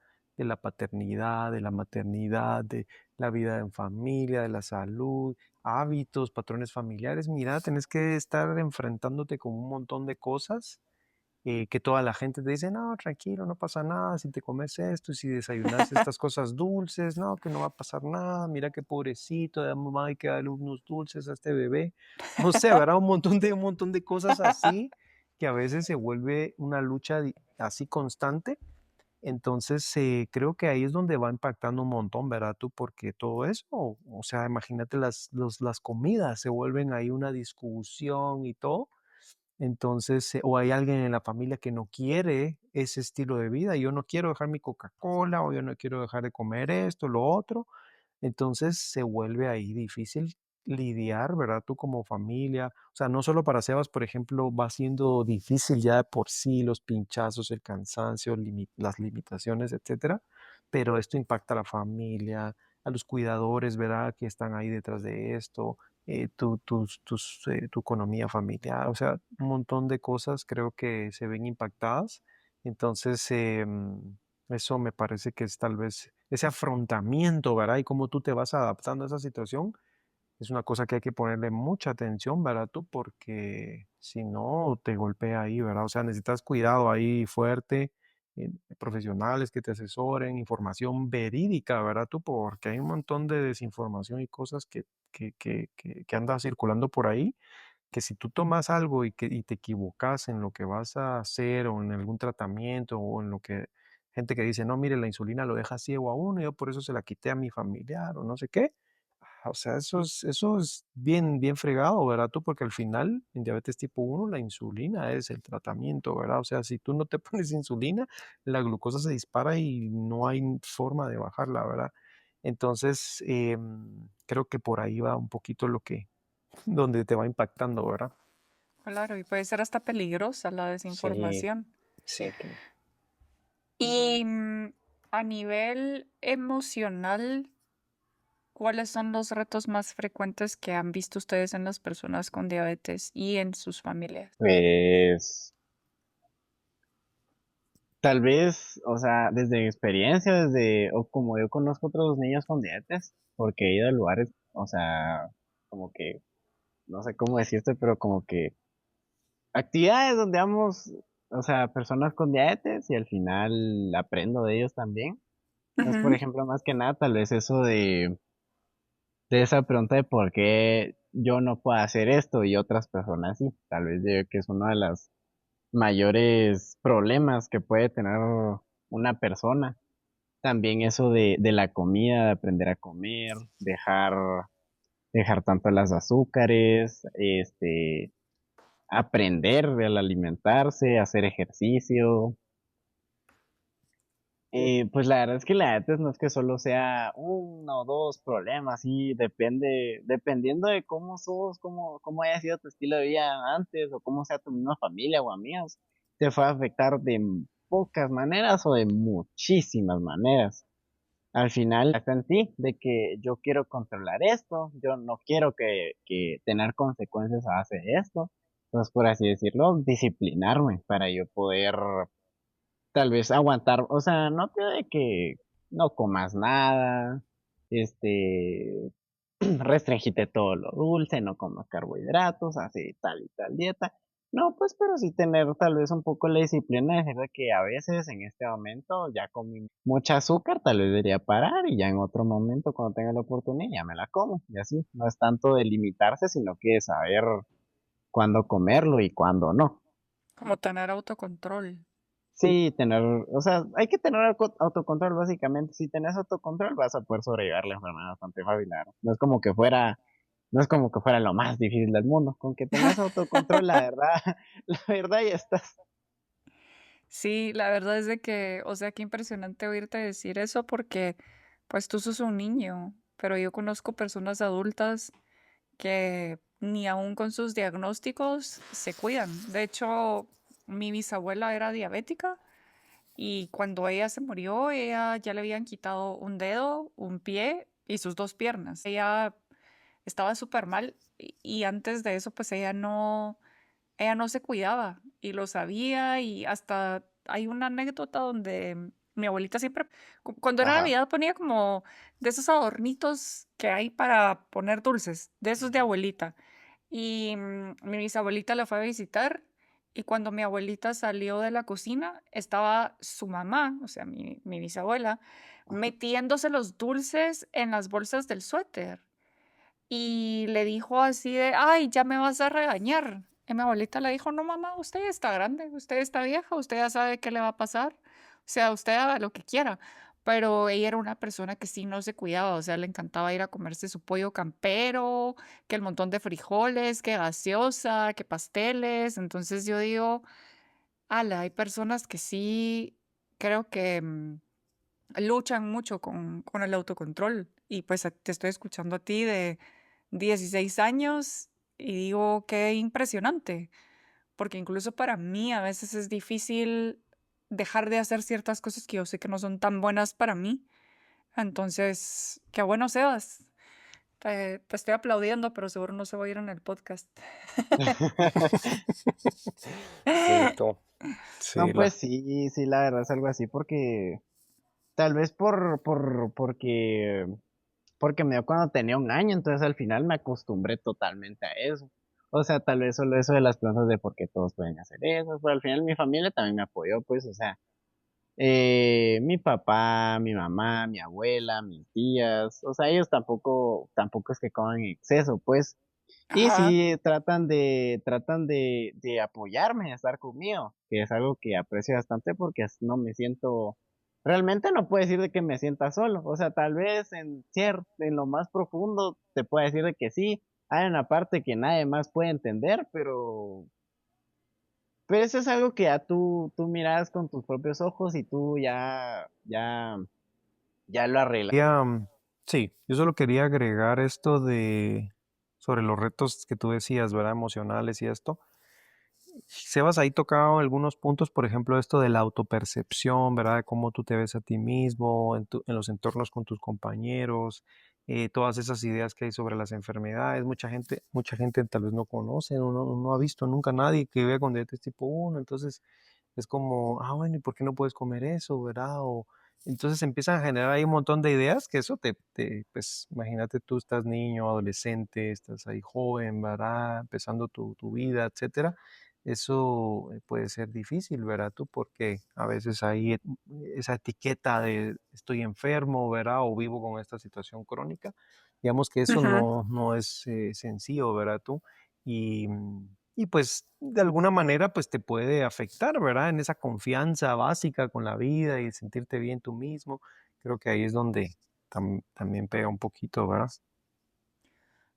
paternidad, de la maternidad, de la vida en familia, de la salud, hábitos, patrones familiares. Mira, tenés que estar enfrentándote con un montón de cosas que toda la gente te dice, no, tranquilo, no pasa nada, si te comes esto, si desayunas estas cosas dulces, no, que no va a pasar nada, mira qué pobrecito, de mamá hay que darle unos dulces a este bebé. No sé, ¿verdad? Un montón de cosas así que a veces se vuelve una lucha así constante. Entonces, creo que ahí es donde va impactando un montón, ¿verdad? Tú, porque todo eso, o sea, imagínate las comidas, se vuelven ahí una discusión y todo. Entonces, o hay alguien en la familia que no quiere ese estilo de vida. Yo no quiero dejar mi Coca-Cola o yo no quiero dejar de comer esto, lo otro. Entonces se vuelve ahí difícil lidiar, ¿verdad? Tú como familia. O sea, no solo para Sebas, por ejemplo, va siendo difícil ya de por sí los pinchazos, el cansancio, las limitaciones, etcétera. Pero esto impacta a la familia, a los cuidadores, ¿verdad? Que están ahí detrás de esto, tu economía familiar, o sea, un montón de cosas creo que se ven impactadas. Entonces, eso me parece que es tal vez ese afrontamiento, ¿verdad? Y cómo tú te vas adaptando a esa situación, es una cosa que hay que ponerle mucha atención, ¿verdad? Tú, porque si no, te golpea ahí, ¿verdad? O sea, necesitas cuidado ahí fuerte, profesionales que te asesoren, información verídica, ¿verdad? Tú, porque hay un montón de desinformación y cosas que anda circulando por ahí que si tú tomas algo y te equivocas en lo que vas a hacer o en algún tratamiento o en lo que gente que dice, no, mire, la insulina lo deja ciego a uno, yo por eso se la quité a mi familiar o no sé qué. O sea, eso es bien, bien fregado, ¿verdad? Tú, porque al final en diabetes tipo uno la insulina es el tratamiento, ¿verdad? O sea, si tú no te pones insulina, la glucosa se dispara y no hay forma de bajarla, ¿verdad? Entonces, creo que por ahí va un poquito donde te va impactando, ¿verdad? Claro, y puede ser hasta peligrosa la Sí, desinformación. sí. Y a nivel emocional, ¿cuáles son los retos más frecuentes que han visto ustedes en las personas con diabetes y en sus familias? Pues tal vez, o sea, desde mi experiencia, o como yo conozco otros niños con diabetes, porque he ido a lugares, o sea, como que, no sé cómo decirte, pero como que actividades donde vamos, o sea, personas con diabetes y al final aprendo de ellos también. Entonces, por Ujú. ejemplo, más que nada, tal vez eso de, de esa pregunta de por qué yo no puedo hacer esto y otras personas sí. Tal vez yo creo que es uno de los mayores problemas que puede tener una persona. También eso de la comida, de aprender a comer, dejar tanto las azúcares, aprender al alimentarse, hacer ejercicio. Pues la verdad es que la diabetes no es que solo sea uno o dos problemas, sí, dependiendo de cómo sos, cómo haya sido tu estilo de vida antes, o cómo sea tu misma familia o amigos, te puede afectar de pocas maneras o de muchísimas maneras. Al final está en ti, de que yo quiero controlar esto, yo no quiero que tener consecuencias a base de esto. Entonces, por así decirlo, disciplinarme para yo poder tal vez aguantar, o sea, no te de que no comas nada, este, restringite todo lo dulce, no comas carbohidratos, así tal y tal dieta. No, pues, pero sí tener tal vez un poco la disciplina de decir de que a veces en este momento ya comí mucha azúcar, tal vez debería parar y ya en otro momento cuando tenga la oportunidad ya me la como. Y así, no es tanto de limitarse, sino que de saber cuándo comerlo y cuándo no. Como tener autocontrol. Sí, o sea, hay que tener autocontrol básicamente. Si tenés autocontrol vas a poder sobrellevar la enfermedad bastante fácil, la verdad. No es como que fuera lo más difícil del mundo. Con que tengas autocontrol, la verdad, la verdad ya estás. Sí, la verdad es de que, o sea, qué impresionante oírte decir eso porque, pues tú sos un niño, pero yo conozco personas adultas que ni aún con sus diagnósticos se cuidan. De hecho, mi bisabuela era diabética y cuando ella se murió, ella ya le habían quitado un dedo, un pie y sus dos piernas. Ella estaba súper mal y antes de eso, pues ella no se cuidaba y lo sabía y hasta hay una anécdota donde mi abuelita siempre, cuando era Ajá. Navidad ponía como de esos adornitos que hay para poner dulces, de esos de abuelita. Y mi bisabuelita la fue a visitar y cuando mi abuelita salió de la cocina estaba su mamá, o sea, mi bisabuela, metiéndose los dulces en las bolsas del suéter. Y le dijo así de, ay, ya me vas a regañar. Y mi abuelita le dijo, no, mamá, usted ya está grande, usted está vieja, usted ya sabe qué le va a pasar. O sea, usted haga lo que quiera. Pero ella era una persona que sí no se cuidaba, o sea, le encantaba ir a comerse su pollo campero, que el montón de frijoles, que gaseosa, que pasteles. Entonces yo digo, ala, hay personas que sí creo que luchan mucho con el autocontrol. Y pues te estoy escuchando a ti de 16 años y digo, qué impresionante, porque incluso para mí a veces es difícil dejar de hacer ciertas cosas que yo sé que no son tan buenas para mí. Entonces, qué bueno, Sebas. Te estoy aplaudiendo, pero seguro no se va a ir en el podcast. Sí, tú. No, Sí, pues sí, sí, la verdad es algo así porque tal vez porque me dio cuando tenía un año, entonces al final me acostumbré totalmente a eso. O sea, tal vez solo eso de las plantas de por qué todos pueden hacer eso, pero al final mi familia también me apoyó, pues, o sea, mi papá, mi mamá, mi abuela, mis tías, o sea, ellos tampoco es que coman en exceso, pues, y Ajá. sí tratan de apoyarme, a estar conmigo, que es algo que aprecio bastante porque no me siento, realmente no puedo decir de que me sienta solo, o sea, tal vez en lo más profundo te puedo decir de que sí, hay una parte que nadie más puede entender, pero eso es algo que ya tú miras con tus propios ojos y tú ya lo arreglas. Sí, yo solo quería agregar esto de sobre los retos que tú decías, ¿verdad? Emocionales y esto. Sebas ahí tocaba algunos puntos, por ejemplo, esto de la autopercepción, ¿verdad? De cómo tú te ves a ti mismo, en los entornos con tus compañeros, todas esas ideas que hay sobre las enfermedades. Mucha gente tal vez no conoce, no ha visto nunca a nadie que vive con diabetes tipo uno, entonces es como, ah, bueno, ¿y por qué no puedes comer eso, verdad? O, entonces empiezan a generar ahí un montón de ideas que eso pues imagínate tú estás niño, adolescente, estás ahí joven, ¿verdad? Empezando tu vida, etcétera. Eso puede ser difícil, ¿verdad? Tú, porque a veces hay esa etiqueta de estoy enfermo, ¿verdad? O vivo con esta situación crónica. Digamos que eso Ujú. no es sencillo, ¿verdad tú? Y pues de alguna manera pues te puede afectar, ¿verdad? En esa confianza básica con la vida y sentirte bien tú mismo. Creo que ahí es donde también pega un poquito, ¿verdad?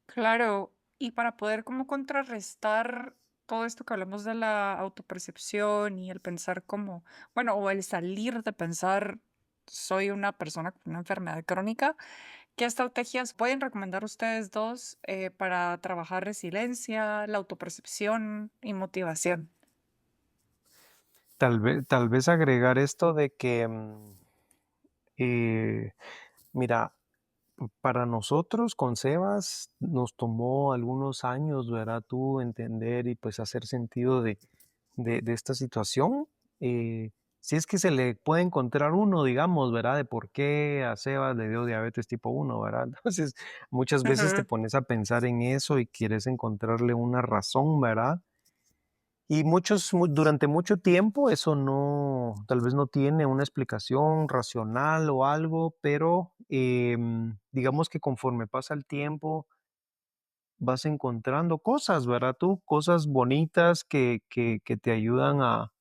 Claro, y para poder como contrarrestar todo esto que hablamos de la autopercepción y el pensar como, bueno, o el salir de pensar soy una persona con una enfermedad crónica, ¿qué estrategias pueden recomendar ustedes dos para trabajar resiliencia, la autopercepción y motivación? Tal vez agregar esto de que, eh, mira, para nosotros con Sebas nos tomó algunos años, ¿verdad? Tú entender y pues hacer sentido de esta situación. eh, si es que se le puede encontrar uno, digamos, ¿verdad? De por qué a Sebas le dio diabetes tipo uno, ¿verdad? Entonces, muchas veces te Ujú. pones a pensar en eso y quieres encontrarle una razón, ¿verdad? Y durante mucho tiempo eso no, tal vez no tiene una explicación racional o algo, pero digamos que conforme pasa el tiempo vas encontrando cosas, ¿verdad? Tú, cosas bonitas que te ayudan a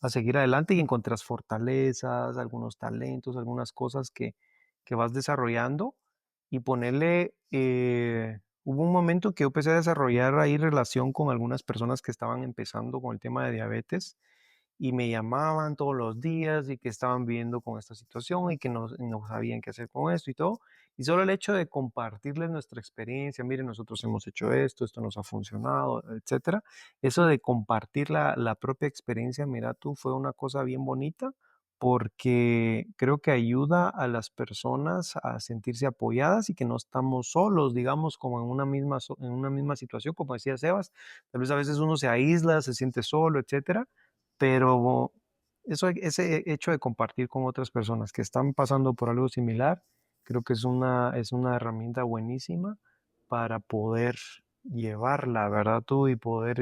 seguir adelante y encuentras fortalezas, algunos talentos, algunas cosas que vas desarrollando y ponerle, hubo un momento que yo empecé a desarrollar ahí relación con algunas personas que estaban empezando con el tema de diabetes y me llamaban todos los días y que estaban viviendo con esta situación y que no sabían qué hacer con esto y todo. Y solo el hecho de compartirles nuestra experiencia, miren, nosotros hemos hecho esto nos ha funcionado, etcétera. Eso de compartir la propia experiencia, mira tú, fue una cosa bien bonita porque creo que ayuda a las personas a sentirse apoyadas y que no estamos solos, digamos, como en una misma situación, como decía Sebas. Tal vez a veces uno se aísla, se siente solo, etcétera, pero ese hecho de compartir con otras personas que están pasando por algo similar, creo que es una herramienta buenísima para poder llevarla, ¿verdad? Tú y poder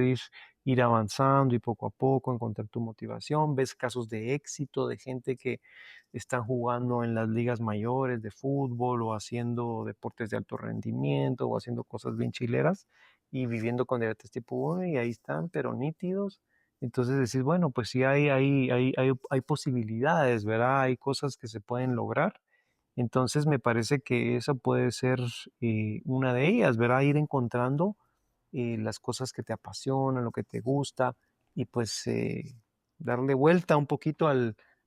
ir avanzando y poco a poco encontrar tu motivación. Ves casos de éxito de gente que están jugando en las ligas mayores de fútbol o haciendo deportes de alto rendimiento o haciendo cosas bien chileras y viviendo con diabetes tipo uno y ahí están, pero nítidos. Entonces decís, bueno, pues sí hay posibilidades, ¿verdad? Hay cosas que se pueden lograr. Entonces me parece que esa puede ser una de ellas, ¿verdad? Ir encontrando las cosas que te apasionan, lo que te gusta y pues darle vuelta un poquito a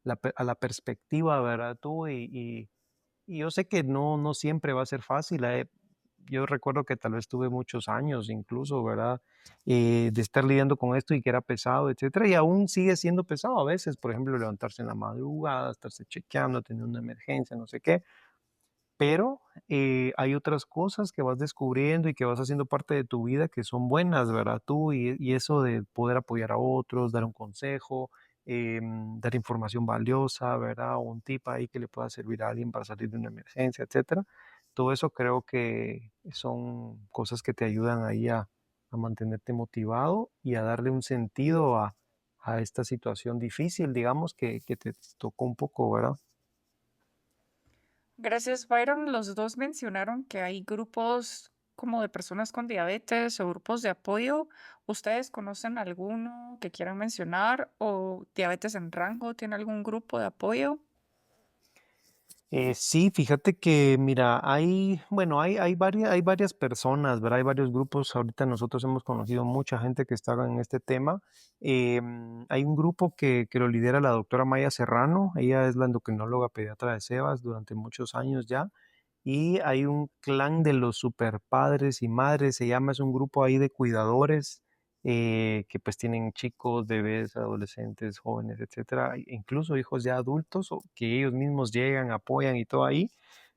la perspectiva, ¿verdad? Tú y yo sé que no siempre va a ser fácil. Yo recuerdo que tal vez tuve muchos años incluso, ¿verdad? De estar lidiando con esto y que era pesado, etcétera. Y aún sigue siendo pesado a veces, por ejemplo, levantarse en la madrugada, estarse chequeando, tener una emergencia, no sé qué. Pero hay otras cosas que vas descubriendo y que vas haciendo parte de tu vida que son buenas, ¿verdad? Tú y eso de poder apoyar a otros, dar un consejo, dar información valiosa, ¿verdad? O un tip ahí que le pueda servir a alguien para salir de una emergencia, etcétera. Todo eso creo que son cosas que te ayudan ahí a mantenerte motivado y a darle un sentido a esta situación difícil, digamos, que te tocó un poco, ¿verdad? Gracias, Byron. Los dos mencionaron que hay grupos como de personas con diabetes o grupos de apoyo. ¿Ustedes conocen alguno que quieran mencionar o Diabetes en Rango tiene algún grupo de apoyo? Sí, fíjate que, mira, bueno, hay varias personas, ¿verdad? Hay varios grupos. Ahorita nosotros hemos conocido mucha gente que está en este tema. Hay un grupo que lo lidera la doctora Maya Serrano. Ella es la endocrinóloga pediatra de Sebas durante muchos años ya. Y hay un clan de los super padres y madres, se llama, es un grupo ahí de cuidadores que pues tienen chicos, bebés, adolescentes, jóvenes, etcétera, incluso hijos ya adultos o que ellos mismos llegan, apoyan y todo ahí.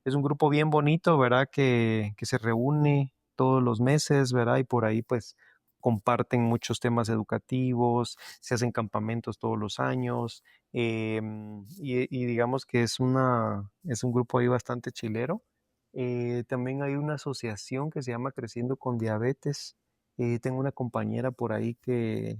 Es un grupo bien bonito, ¿verdad? Que se reúne todos los meses, ¿verdad? Y por ahí pues comparten muchos temas educativos, se hacen campamentos todos los años y digamos que es un grupo ahí bastante chilero. También hay una asociación que se llama Creciendo con Diabetes. Tengo una compañera por ahí que,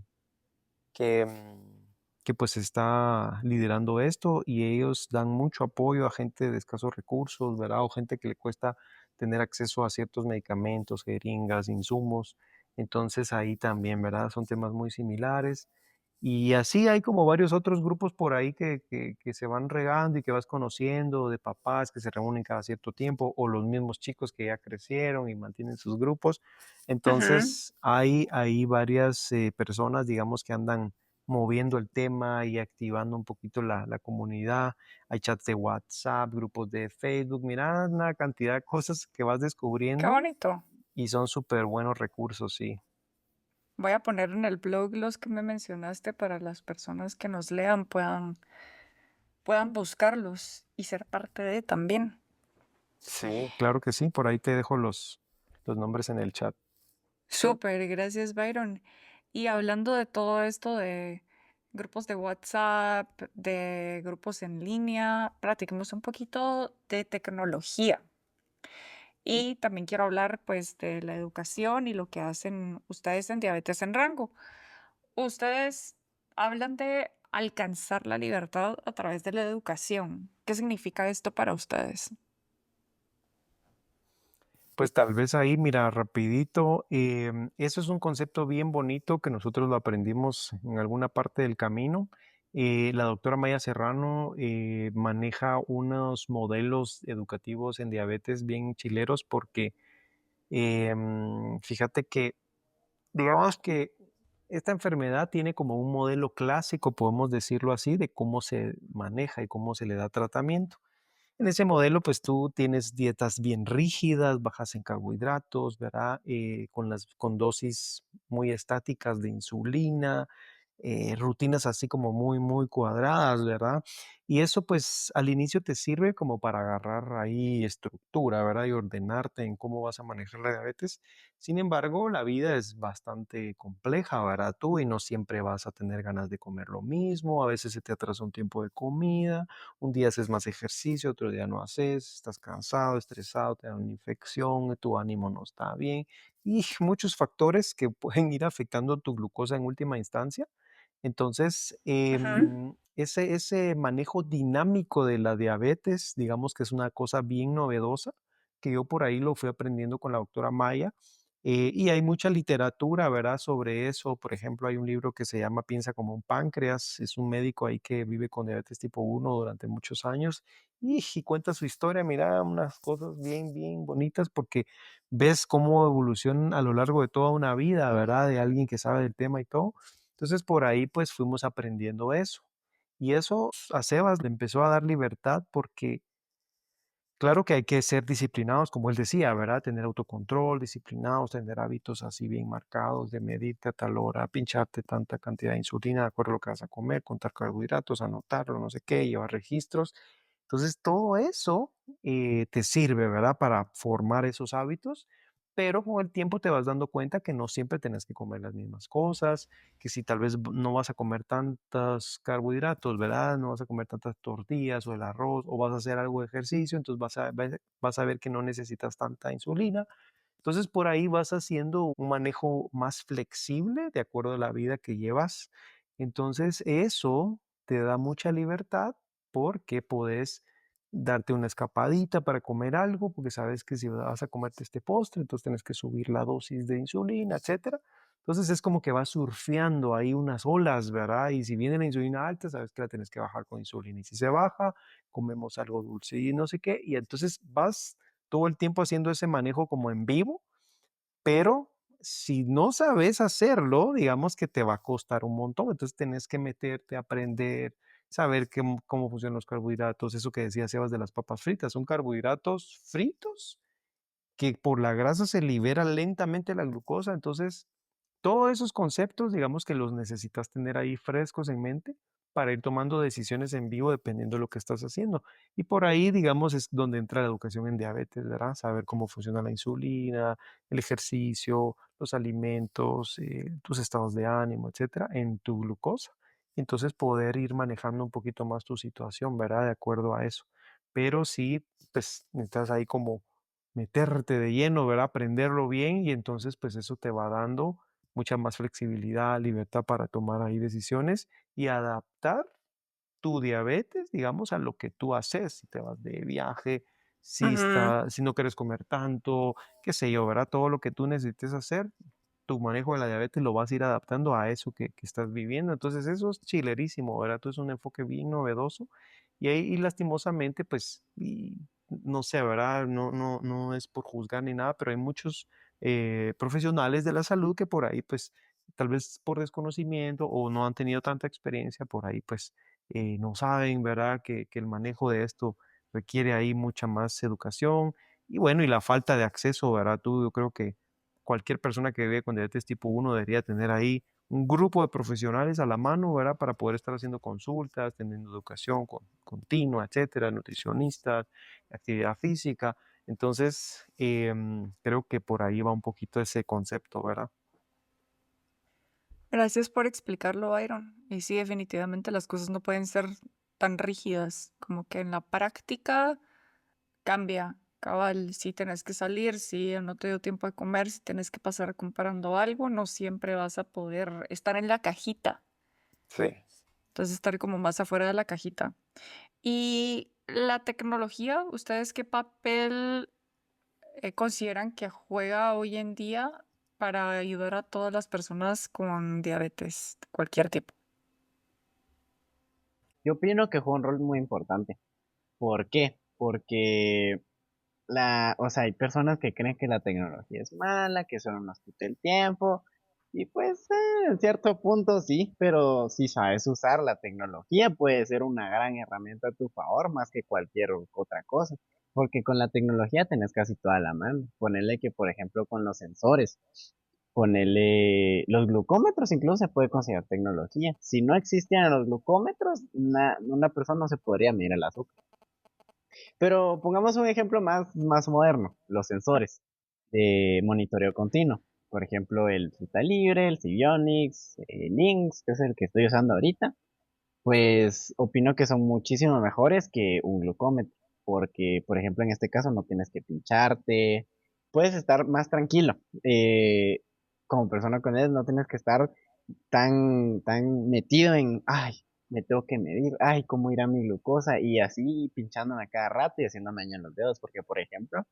que pues está liderando esto y ellos dan mucho apoyo a gente de escasos recursos, ¿verdad? O gente que le cuesta tener acceso a ciertos medicamentos, jeringas, insumos. Entonces ahí también, ¿verdad? Son temas muy similares. Y así hay como varios otros grupos por ahí que se van regando y que vas conociendo, de papás que se reúnen cada cierto tiempo, o los mismos chicos que ya crecieron y mantienen sus grupos. Ujú. Entonces hay varias personas, digamos, que andan moviendo el tema y activando un poquito la comunidad. Hay chats de WhatsApp, grupos de Facebook, mira, una cantidad de cosas que vas Qué descubriendo bonito. y son súper buenos recursos, sí. Voy a poner en el blog los que me mencionaste para las personas que nos lean puedan buscarlos y ser parte de también. Sí, claro que sí, por ahí te dejo los nombres en el chat. Súper, gracias, Byron. Y hablando de todo esto de grupos de WhatsApp, de grupos en línea, platiquemos un poquito de tecnología. Y también quiero hablar pues de la educación y lo que hacen ustedes en Diabetes en Rango. Ustedes hablan de alcanzar la libertad a través de la educación. ¿Qué significa esto para ustedes? Pues tal vez ahí, mira, rapidito, eso es un concepto bien bonito que nosotros lo aprendimos en alguna parte del camino. La doctora Maya Serrano maneja unos modelos educativos en diabetes bien chileros porque fíjate que, digamos que esta enfermedad tiene como un modelo clásico, podemos decirlo así, de cómo se maneja y cómo se le da tratamiento. En ese modelo, pues tú tienes dietas bien rígidas, bajas en carbohidratos, ¿verdad? Con dosis muy estáticas de insulina, rutinas así como muy, muy cuadradas, ¿verdad? Y eso pues al inicio te sirve como para agarrar ahí estructura, ¿verdad? Y ordenarte en cómo vas a manejar la diabetes. Sin embargo, la vida es bastante compleja, ¿verdad? Tú y no siempre vas a tener ganas de comer lo mismo, a veces se te atrasa un tiempo de comida, un día haces más ejercicio, otro día no haces, estás cansado, estresado, te da una infección, tu ánimo no está bien y muchos factores que pueden ir afectando tu glucosa en última instancia. Entonces, Ujú. ese manejo dinámico de la diabetes, digamos que es una cosa bien novedosa, que yo por ahí lo fui aprendiendo con la doctora Maya, y hay mucha literatura, ¿verdad?, sobre eso. Por ejemplo, hay un libro que se llama Piensa como un páncreas, es un médico ahí que vive con diabetes tipo 1 durante muchos años, y cuenta su historia, mira, unas cosas bien, bien bonitas, porque ves cómo evoluciona a lo largo de toda una vida, ¿verdad?, de alguien que sabe del tema y todo. Entonces, por ahí, pues, fuimos aprendiendo eso. Y eso a Sebas le empezó a dar libertad porque claro que hay que ser disciplinados, como él decía, ¿verdad? Tener autocontrol, disciplinados, tener hábitos así bien marcados de medirte a tal hora, pincharte tanta cantidad de insulina de acuerdo a lo que vas a comer, contar carbohidratos, anotarlo, no sé qué, llevar registros. Entonces, todo eso te sirve, ¿verdad? Para formar esos hábitos, pero con el tiempo te vas dando cuenta que no siempre tienes que comer las mismas cosas, que si tal vez no vas a comer tantos carbohidratos, ¿verdad? No vas a comer tantas tortillas o el arroz, o vas a hacer algo de ejercicio, entonces vas a ver que no necesitas tanta insulina. Entonces por ahí vas haciendo un manejo más flexible de acuerdo a la vida que llevas. Entonces eso te da mucha libertad porque puedes darte una escapadita para comer algo, porque sabes que si vas a comerte este postre, entonces tienes que subir la dosis de insulina, etcétera. Entonces es como que vas surfeando ahí unas olas, ¿verdad? Y si viene la insulina alta, sabes que la tienes que bajar con insulina. Y si se baja, comemos algo dulce y no sé qué. Y entonces vas todo el tiempo haciendo ese manejo como en vivo, pero si no sabes hacerlo, digamos que te va a costar un montón. Entonces tenés que meterte a aprender, saber cómo funcionan los carbohidratos. Eso que decía Sebas de las papas fritas, son carbohidratos fritos que por la grasa se libera lentamente la glucosa. Entonces todos esos conceptos, digamos que los necesitas tener ahí frescos en mente para ir tomando decisiones en vivo dependiendo de lo que estás haciendo. Y por ahí, digamos, es donde entra la educación en diabetes, ¿verdad? Saber cómo funciona la insulina, el ejercicio, los alimentos, tus estados de ánimo, etcétera, en tu glucosa. Entonces poder ir manejando un poquito más tu situación, ¿verdad? De acuerdo a eso. Pero sí, pues necesitas ahí como meterte de lleno, ¿verdad? Aprenderlo bien y entonces pues eso te va dando mucha más flexibilidad, libertad para tomar ahí decisiones y adaptar tu diabetes, digamos, a lo que tú haces. Si te vas de viaje, Ujú. si no quieres comer tanto, qué sé yo, ¿verdad? Todo lo que tú necesites hacer, tu manejo de la diabetes lo vas a ir adaptando a eso que estás viviendo. Entonces, eso es chilerísimo, ¿verdad? Tú es un enfoque bien novedoso y ahí, y lastimosamente, pues, y no sé, ¿verdad? No es por juzgar ni nada, pero hay muchos profesionales de la salud que por ahí, pues, tal vez por desconocimiento o no han tenido tanta experiencia, por ahí, pues, no saben, ¿verdad? Que el manejo de esto requiere ahí mucha más educación y bueno, y la falta de acceso, ¿verdad? Yo creo que cualquier persona que vive con diabetes tipo uno debería tener ahí un grupo de profesionales a la mano, ¿verdad? Para poder estar haciendo consultas, teniendo educación continua, etcétera, nutricionistas, actividad física. Entonces, creo que por ahí va un poquito ese concepto, ¿verdad? Gracias por explicarlo, Byron. Y sí, definitivamente las cosas no pueden ser tan rígidas, como que en la práctica cambia. Cabal, si tenés que salir, si no te dio tiempo de comer, si tenés que pasar comprando algo, no siempre vas a poder estar en la cajita. Sí. Entonces, estar como más afuera de la cajita. Y la tecnología, ¿ustedes qué papel consideran que juega hoy en día para ayudar a todas las personas con diabetes de cualquier tipo? Yo opino que juega un rol muy importante. ¿Por qué? Porque o sea, hay personas que creen que la tecnología es mala, que solo nos quita el tiempo, y pues en cierto punto sí, pero si sabes usar la tecnología puede ser una gran herramienta a tu favor más que cualquier otra cosa, porque con la tecnología tenés casi toda la mano. Ponele que, por ejemplo, con los sensores, ponele los glucómetros, incluso se puede considerar tecnología. Si no existieran los glucómetros, una persona no se podría medir el azúcar. Pero pongamos un ejemplo más moderno, los sensores de monitoreo continuo. Por ejemplo, el Fruta Libre, el Sibionics, el Lynx, que es el que estoy usando ahorita, pues opino que son muchísimo mejores que un glucómetro, porque, por ejemplo, en este caso no tienes que pincharte, puedes estar más tranquilo. Como persona con él no tienes que estar tan metido en, ay, me tengo que medir, ay, cómo irá mi glucosa, y así pinchándome a cada rato y haciéndome daño en los dedos, porque por ejemplo,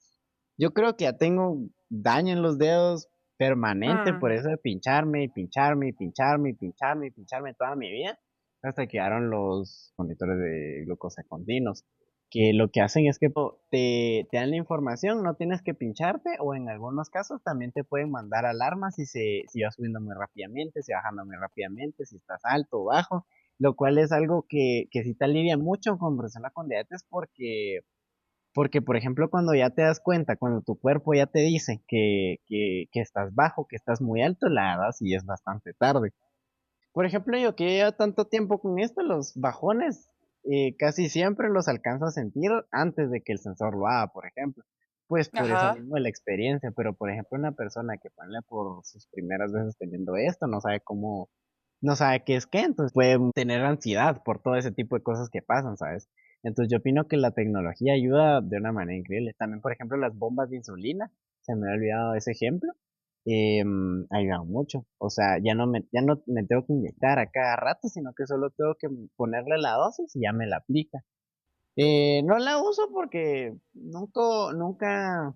yo creo que ya tengo daño en los dedos permanente por Mm. eso de pincharme y pincharme y pincharme y pincharme y pincharme toda mi vida, hasta que llegaron los monitores de glucosa continuos, que lo que hacen es que te dan la información, no tienes que pincharte, o en algunos casos también te pueden mandar alarmas si va subiendo muy rápidamente, si va bajando muy rápidamente, si estás alto o bajo, lo cual es algo que sí te alivia mucho con personas con diabetes porque, por ejemplo, cuando ya te das cuenta, cuando tu cuerpo ya te dice que estás bajo, que estás muy alto, la verdad sí es bastante tarde. Por ejemplo, yo que llevo tanto tiempo con esto, los bajones casi siempre los alcanzo a sentir antes de que el sensor lo haga, por ejemplo. Pues por eso Ajá. mismo de la experiencia, pero por ejemplo una persona que ponle por sus primeras veces teniendo esto, no sabe qué es qué, entonces puede tener ansiedad por todo ese tipo de cosas que pasan, ¿sabes? Entonces yo opino que la tecnología ayuda de una manera increíble. También, por ejemplo, las bombas de insulina, se me ha olvidado ese ejemplo, ayudan mucho. O sea, ya no me tengo que inyectar a cada rato, sino que solo tengo que ponerle la dosis y ya me la aplica. No la uso porque nunca,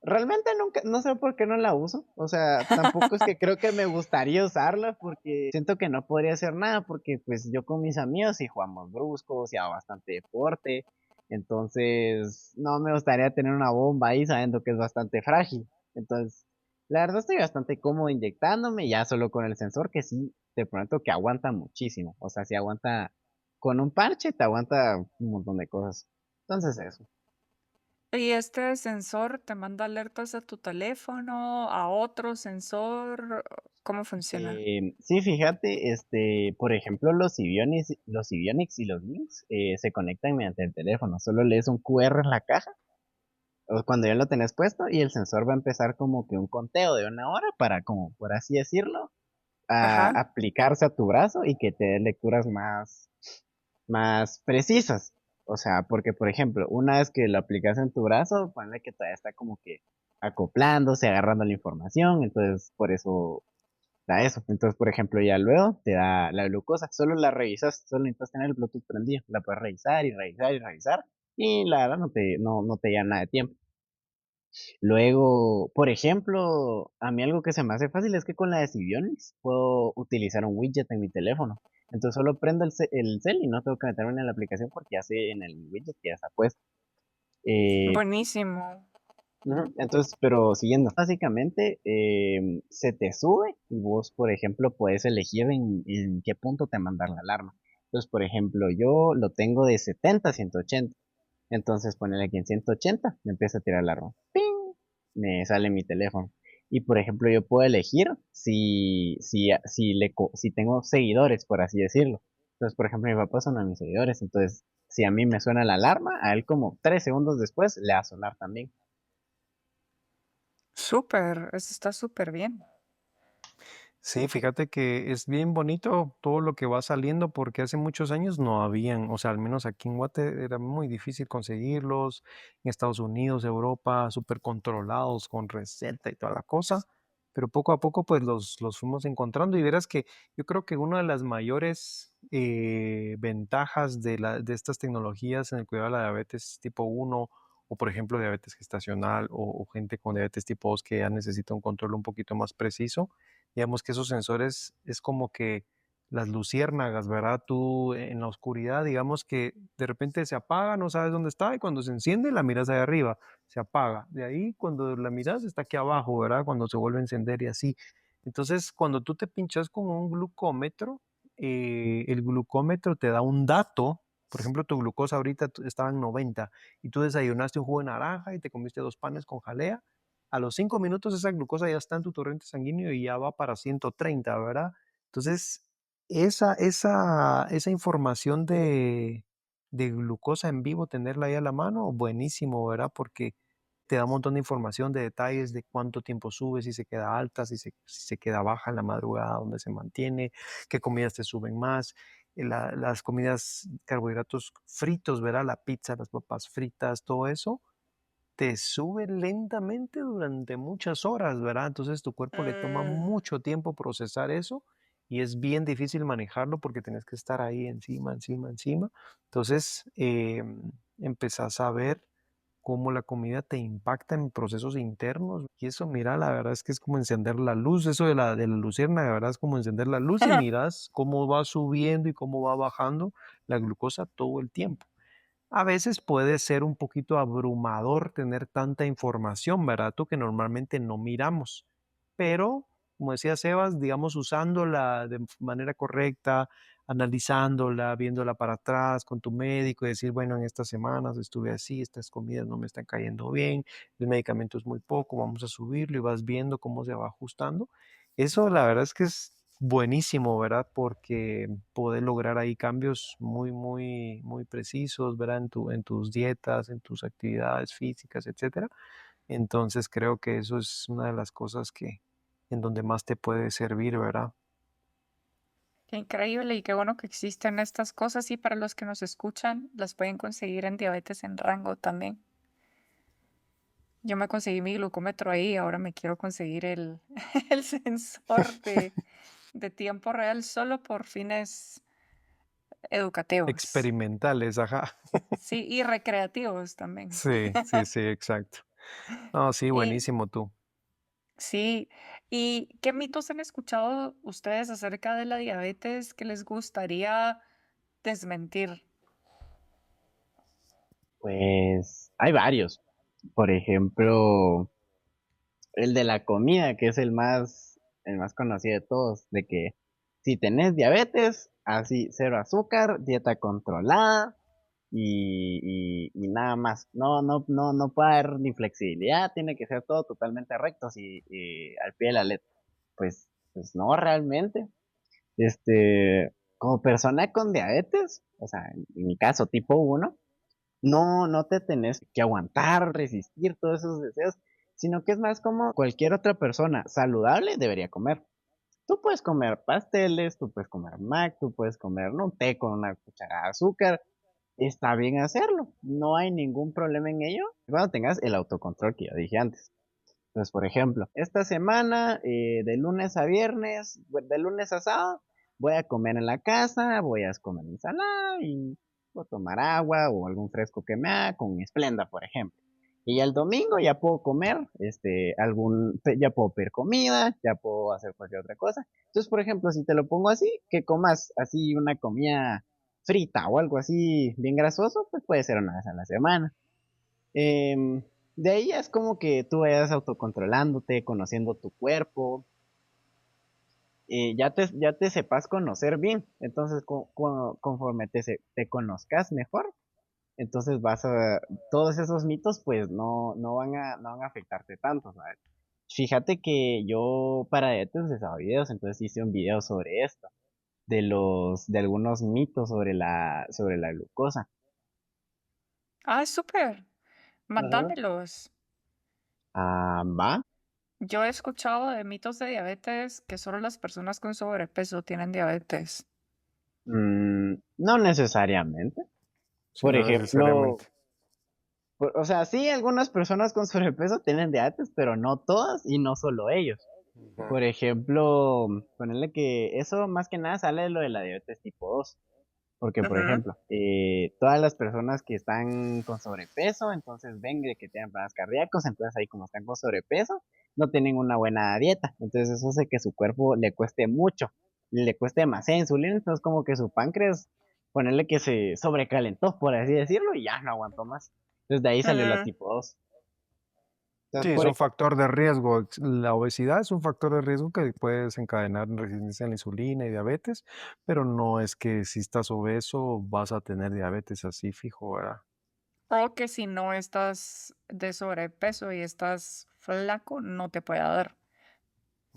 realmente nunca, no sé por qué no la uso. O sea, tampoco es que creo que me gustaría usarla porque siento que no podría hacer nada porque pues yo con mis amigos sí jugamos bruscos y hago bastante deporte. Entonces, no me gustaría tener una bomba ahí sabiendo que es bastante frágil. Entonces, la verdad estoy bastante cómodo inyectándome ya solo con el sensor que sí, te prometo que aguanta muchísimo. O sea, si aguanta con un parche, te aguanta un montón de cosas. Entonces eso. ¿Y este sensor te manda alertas a tu teléfono, a otro sensor? ¿Cómo funciona? Sí, fíjate, por ejemplo, los Sibionics y los Lynx se conectan mediante el teléfono. Solo lees un QR en la caja, o cuando ya lo tenés puesto, y el sensor va a empezar como que un conteo de una hora para, como por así decirlo, a Ajá. aplicarse a tu brazo y que te dé lecturas más precisas. O sea, porque, por ejemplo, una vez que lo aplicas en tu brazo, ponle que todavía está como que acoplándose, agarrando la información, entonces por eso da eso. Entonces, por ejemplo, ya luego te da la glucosa, solo la revisas, solo necesitas tener el Bluetooth prendido, la puedes revisar y revisar y revisar, y la verdad no te lleva nada de tiempo. Luego, por ejemplo, a mí algo que se me hace fácil es que con la de Sibionics puedo utilizar un widget en mi teléfono. Entonces solo prendo el cel y no tengo que meterme en la aplicación porque ya sé en el widget que ya está puesto. Eh, Buenísimo. Ujú. Entonces, pero siguiendo, básicamente se te sube y vos, por ejemplo, puedes elegir en qué punto te mandar la alarma. Entonces, por ejemplo, yo lo tengo de 70 a 180. Entonces, ponele aquí en 180, me empieza a tirar la alarma. ¡Ping! Me sale mi teléfono. Y, por ejemplo, yo puedo elegir si tengo seguidores, por así decirlo. Entonces, por ejemplo, mi papá es uno de mis seguidores. Entonces, si a mí me suena la alarma, a él como 3 segundos después le va a sonar también. Súper, eso está súper bien. Sí, fíjate que es bien bonito todo lo que va saliendo porque hace muchos años no habían, o sea, al menos aquí en Guate era muy difícil conseguirlos, en Estados Unidos, Europa, súper controlados con receta y toda la cosa, pero poco a poco pues los fuimos encontrando y verás que yo creo que una de las mayores ventajas de estas tecnologías en el cuidado de la diabetes tipo uno o por ejemplo diabetes gestacional o gente con diabetes tipo 2 que ya necesita un control un poquito más preciso. Digamos que esos sensores es como que las luciérnagas, ¿verdad? Tú en la oscuridad, digamos que de repente se apaga, no sabes dónde está, y cuando se enciende la miras ahí arriba, se apaga. De ahí cuando la miras está aquí abajo, ¿verdad? Cuando se vuelve a encender y así. Entonces, cuando tú te pinchas con un glucómetro, el glucómetro te da un dato. Por ejemplo, tu glucosa ahorita estaba en 90 y tú desayunaste un jugo de naranja y te comiste 2 panes con jalea. A los 5 minutos esa glucosa ya está en tu torrente sanguíneo y ya va para 130, ¿verdad? Entonces, esa información de glucosa en vivo, tenerla ahí a la mano, buenísimo, ¿verdad? Porque te da un montón de información, de detalles de cuánto tiempo sube, si se queda alta, si se queda baja en la madrugada, dónde se mantiene, qué comidas te suben más, las comidas, carbohidratos fritos, ¿verdad? La pizza, las papas fritas, todo eso te sube lentamente durante muchas horas, ¿verdad? Entonces tu cuerpo le toma Mm, mucho tiempo procesar eso y es bien difícil manejarlo porque tienes que estar ahí encima, encima, encima. Entonces empezás a ver cómo la comida te impacta en procesos internos y eso, mira, la verdad es que es como encender la luz, eso de la lucierna, la verdad es como encender la luz y miras cómo va subiendo y cómo va bajando la glucosa todo el tiempo. A veces puede ser un poquito abrumador tener tanta información, ¿verdad? Tú que normalmente no miramos. Pero, como decía Sebas, digamos, usándola de manera correcta, analizándola, viéndola para atrás con tu médico y decir, bueno, en estas semanas estuve así, estas comidas no me están cayendo bien, el medicamento es muy poco, vamos a subirlo y vas viendo cómo se va ajustando. Eso la verdad es que es buenísimo, ¿verdad? Porque poder lograr ahí cambios muy, muy, muy precisos, ¿verdad? En tus dietas, en tus actividades físicas, etcétera. Entonces creo que eso es una de las cosas que en donde más te puede servir, ¿verdad? qué increíble y qué bueno que existen estas cosas y para los que nos escuchan las pueden conseguir en Diabetes en Rango también. Yo me conseguí mi glucómetro ahí, ahora me quiero conseguir el, el sensor de tiempo real solo por fines educativos. Experimentales, ajá. Sí, y recreativos también. Sí, sí, sí, exacto. No, sí, Y buenísimo tú. sí, ¿y qué mitos han escuchado ustedes acerca de la diabetes que les gustaría desmentir? Pues hay varios. Por ejemplo, el de la comida, que es el más conocido de todos, de que si tenés diabetes, así, cero azúcar, dieta controlada y nada más. No puede haber ni flexibilidad, tiene que ser todo totalmente recto, así, y al pie de la letra. Pues no, realmente. Como persona con diabetes, o sea, en mi caso tipo uno, no te tenés que aguantar, resistir todos esos deseos, sino que es más como cualquier otra persona saludable debería comer. Tú puedes comer pasteles, tú puedes comer mac, tú puedes comer ¿no? un té con una cucharada de azúcar. Está bien hacerlo, no hay ningún problema en ello cuando tengas el autocontrol que ya dije antes. Entonces, por ejemplo, esta semana, de lunes a viernes, de lunes a sábado, voy a comer en la casa, voy a comer ensalada y puedo tomar agua o algún fresco que me haga con mi Splenda, por ejemplo. Y ya el domingo ya puedo comer, ya puedo pedir comida, ya puedo hacer cualquier otra cosa. Entonces, por ejemplo, si te lo pongo así, que comas así una comida frita o algo así bien grasoso, pues puede ser una vez a la semana. Em, de ahí es como que tú vayas autocontrolándote, conociendo tu cuerpo, ya te sepas conocer bien. Entonces, conforme te conozcas mejor, entonces todos esos mitos pues no van a afectarte tanto, ¿sabes? Fíjate que yo para diabetes de videos, entonces hice un video sobre esto, de algunos mitos sobre la glucosa. Ah, súper. Ajá. Mandámelos. Ah, va. Yo he escuchado de mitos de diabetes que solo las personas con sobrepeso tienen diabetes. No necesariamente. Sí, Por no ejemplo, necesariamente. o sea, sí, algunas personas con sobrepeso tienen diabetes, pero no todas y no solo ellos. Ujú. Por ejemplo, ponerle que eso más que nada sale de lo de la diabetes tipo 2. Porque, por Ujú. ejemplo, todas las personas que están con sobrepeso, entonces ven de que tienen problemas cardíacos, entonces ahí como están con sobrepeso, no tienen una buena dieta. Entonces eso hace que su cuerpo le cueste mucho, le cueste demasiada insulina, entonces como que su páncreas, ponerle que se sobrecalentó, por así decirlo, y ya no aguantó más. Entonces de ahí salió la Ujú. tipo 2. Sí, Entonces, es por un ejemplo, factor de riesgo. La obesidad es un factor de riesgo que puede desencadenar resistencia a la insulina y diabetes, pero no es que si estás obeso vas a tener diabetes así fijo, ¿verdad? O que si no estás de sobrepeso y estás flaco, no te puede dar.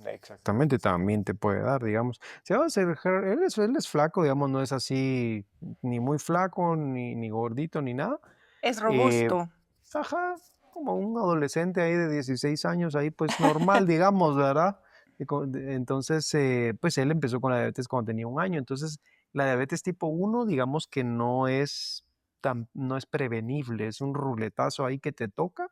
Exactamente, también te puede dar, digamos. Si va a ser, él es flaco, digamos, no es así ni muy flaco, ni gordito, ni nada. Es eh, robusto. Ajá, como un adolescente ahí de 16 años, ahí pues normal, digamos, ¿verdad? Entonces, pues él empezó con la diabetes cuando tenía un año. Entonces, la diabetes tipo uno, digamos que no es prevenible, es un ruletazo ahí que te toca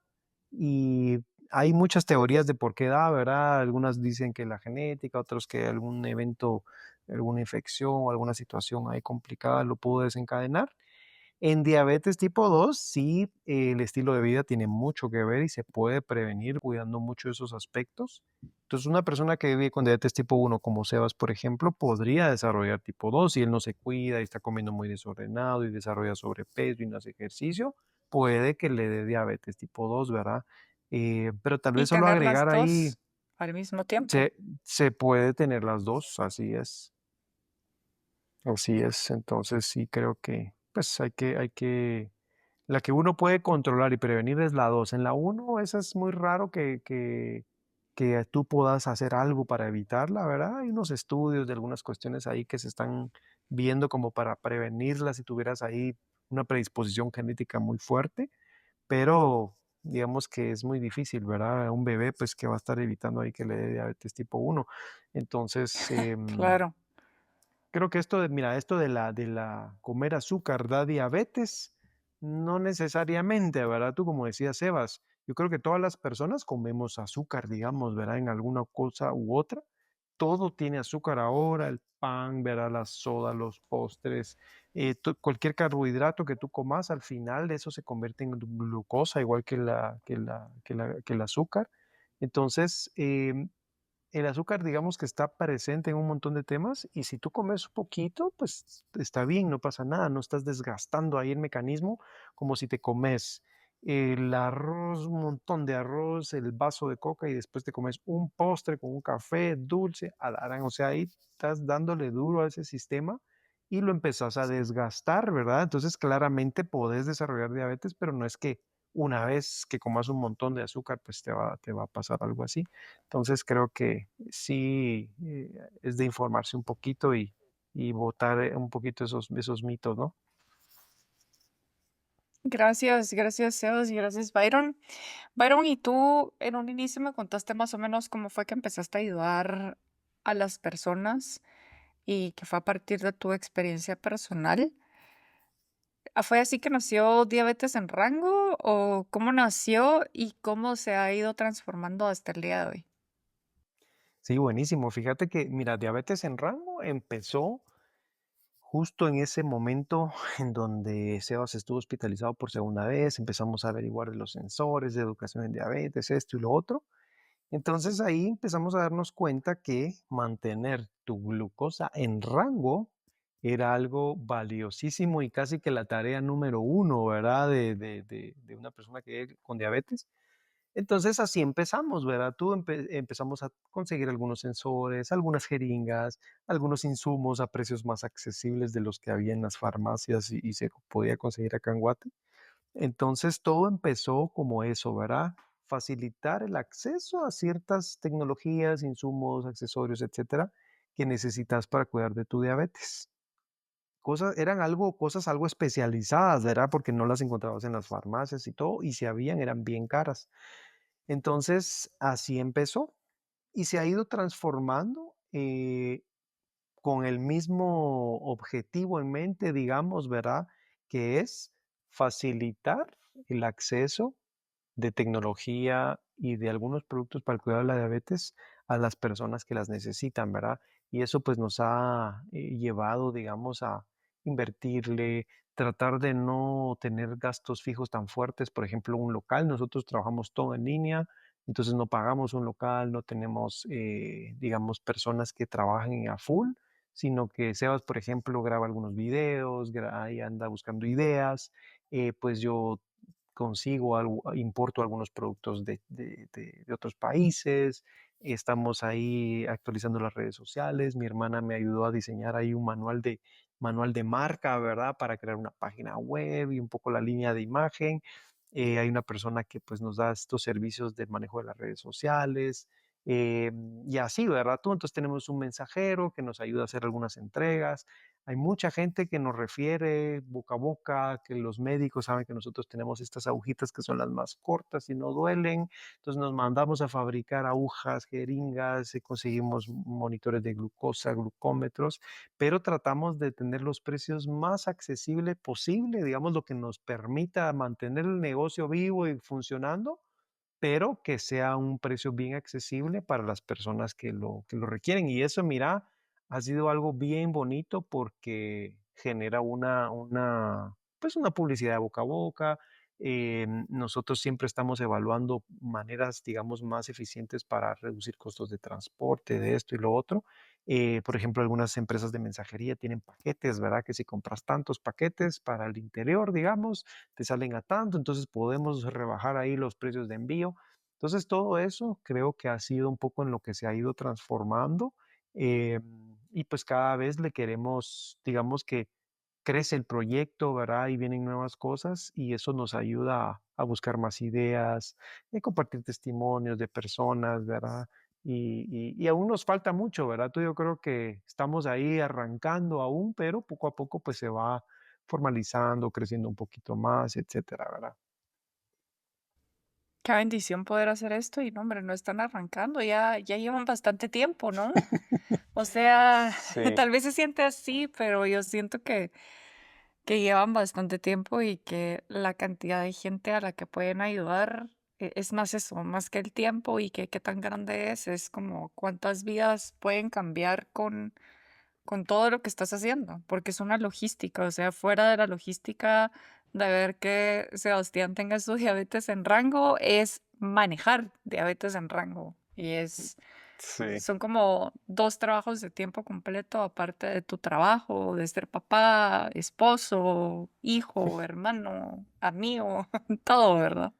y hay muchas teorías de por qué da, ¿verdad? Algunas dicen que la genética, otros que algún evento, alguna infección o alguna situación ahí complicada lo pudo desencadenar. En diabetes tipo 2 sí, el estilo de vida tiene mucho que ver y se puede prevenir cuidando mucho esos aspectos. Entonces, una persona que vive con diabetes tipo uno, como Sebas, por ejemplo, podría desarrollar tipo 2 si él no se cuida y está comiendo muy desordenado y desarrolla sobrepeso y no hace ejercicio, puede que le dé diabetes tipo 2, ¿verdad? Pero tal Y vez solo tener agregar las ahí, dos al mismo tiempo. se, se puede tener las dos, así es. Así es, entonces sí creo que pues la que uno puede controlar y prevenir es la 2. En la uno esa es muy raro que tú puedas hacer algo para evitarla, ¿verdad? Hay unos estudios de algunas cuestiones ahí que se están viendo como para prevenirla si tuvieras ahí una predisposición genética muy fuerte, pero digamos que es muy difícil, ¿verdad? Un bebé pues que va a estar evitando ahí que le dé diabetes tipo uno. Entonces, Claro. creo que esto de, mira, esto de la comer azúcar da diabetes, no necesariamente, ¿verdad? Tú como decías, Sebas, yo creo que todas las personas comemos azúcar, digamos, ¿verdad? En alguna cosa u otra. Todo tiene azúcar ahora, el pan, ¿verdad? La soda, los postres, cualquier carbohidrato que tú comas, al final eso se convierte en glucosa, igual que el azúcar. Entonces, el azúcar, digamos que está presente en un montón de temas y si tú comes un poquito, pues está bien, no pasa nada, no estás desgastando ahí el mecanismo como si te comes el arroz, un montón de arroz, el vaso de coca y después te comes un postre con un café dulce, alarán, o sea, ahí estás dándole duro a ese sistema y lo empezás a desgastar, ¿verdad? Entonces claramente podés desarrollar diabetes, pero no es que una vez que comas un montón de azúcar, pues te va a pasar algo así. Entonces creo que sí, es de informarse un poquito y botar un poquito esos mitos, ¿no? Gracias, gracias, Sebas, y gracias, Byron. Byron, y tú en un inicio me contaste más o menos cómo fue que empezaste a ayudar a las personas y que fue a partir de tu experiencia personal. ¿Fue así que nació Diabetes en Rango o cómo nació y cómo se ha ido transformando hasta el día de hoy? Sí, buenísimo. Fíjate que, mira, Diabetes en Rango empezó justo en ese momento en donde Sebas estuvo hospitalizado por segunda vez, empezamos a averiguar de los sensores, de educación en diabetes, esto y lo otro. Entonces ahí empezamos a darnos cuenta que mantener tu glucosa en rango era algo valiosísimo y casi que la tarea número uno, ¿verdad? De una persona que vive con diabetes. Entonces así empezamos, ¿verdad? Empezamos a conseguir algunos sensores, algunas jeringas, algunos insumos a precios más accesibles de los que había en las farmacias y se podía conseguir acá en Guate. Entonces todo empezó como eso, ¿verdad? Facilitar el acceso a ciertas tecnologías, insumos, accesorios, etcétera, que necesitas para cuidar de tu diabetes. Cosas algo especializadas, ¿verdad? Porque no las encontrabas en las farmacias y todo, y si habían, eran bien caras. Entonces, así empezó y se ha ido transformando con el mismo objetivo en mente, digamos, ¿verdad? Que es facilitar el acceso de tecnología y de algunos productos para el cuidado de la diabetes a las personas que las necesitan, ¿verdad? Y eso pues nos ha llevado, digamos, a invertirle, tratar de no tener gastos fijos tan fuertes, por ejemplo, un local, nosotros trabajamos todo en línea, entonces no pagamos un local, no tenemos, digamos, personas que trabajen a full, sino que Sebas, por ejemplo, graba algunos videos, ahí anda buscando ideas, pues yo consigo algo, importo algunos productos de otros países, estamos ahí actualizando las redes sociales, mi hermana me ayudó a diseñar ahí un manual de marca, ¿verdad? Para crear una página web y un poco la línea de imagen. Hay una persona que pues nos da estos servicios de manejo de las redes sociales. eh, y así, ¿verdad? Entonces tenemos un mensajero que nos ayuda a hacer algunas entregas. Hay mucha gente que nos refiere boca a boca, que los médicos saben que nosotros tenemos estas agujitas que son las más cortas y no duelen. Entonces nos mandamos a fabricar agujas, jeringas, y conseguimos monitores de glucosa, glucómetros, pero tratamos de tener los precios más accesibles posible, digamos, lo que nos permita mantener el negocio vivo y funcionando, pero que sea un precio bien accesible para las personas que lo requieren. Y eso, mira, ha sido algo bien bonito porque genera pues una publicidad de boca a boca. Nosotros siempre estamos evaluando maneras, digamos, más eficientes para reducir costos de transporte, de esto y lo otro. Por ejemplo, algunas empresas de mensajería tienen paquetes, ¿verdad? Que si compras tantos paquetes para el interior, digamos, te salen a tanto, entonces podemos rebajar ahí los precios de envío. Entonces, todo eso creo que ha sido un poco en lo que se ha ido transformando eh, y pues cada vez le queremos, digamos que crece el proyecto, ¿verdad? Y vienen nuevas cosas y eso nos ayuda a buscar más ideas, compartir testimonios de personas, ¿verdad? Y aún nos falta mucho, ¿verdad? Yo creo que estamos ahí arrancando aún, pero poco a poco pues se va formalizando, creciendo un poquito más, etcétera, ¿verdad? Qué bendición poder hacer esto y no, hombre, no están arrancando, ya llevan bastante tiempo, ¿no? O sea, Sí. tal vez se siente así, pero yo siento que llevan bastante tiempo y que la cantidad de gente a la que pueden ayudar es más eso, más que el tiempo y que qué tan grande es como cuántas vidas pueden cambiar con todo lo que estás haciendo, porque es una logística, o sea, fuera de la logística de ver que Sebastián tenga su diabetes en rango, es manejar diabetes en rango y Sí. son como dos trabajos de tiempo completo aparte de tu trabajo, de ser papá, esposo, hijo, hermano, amigo, todo, ¿verdad?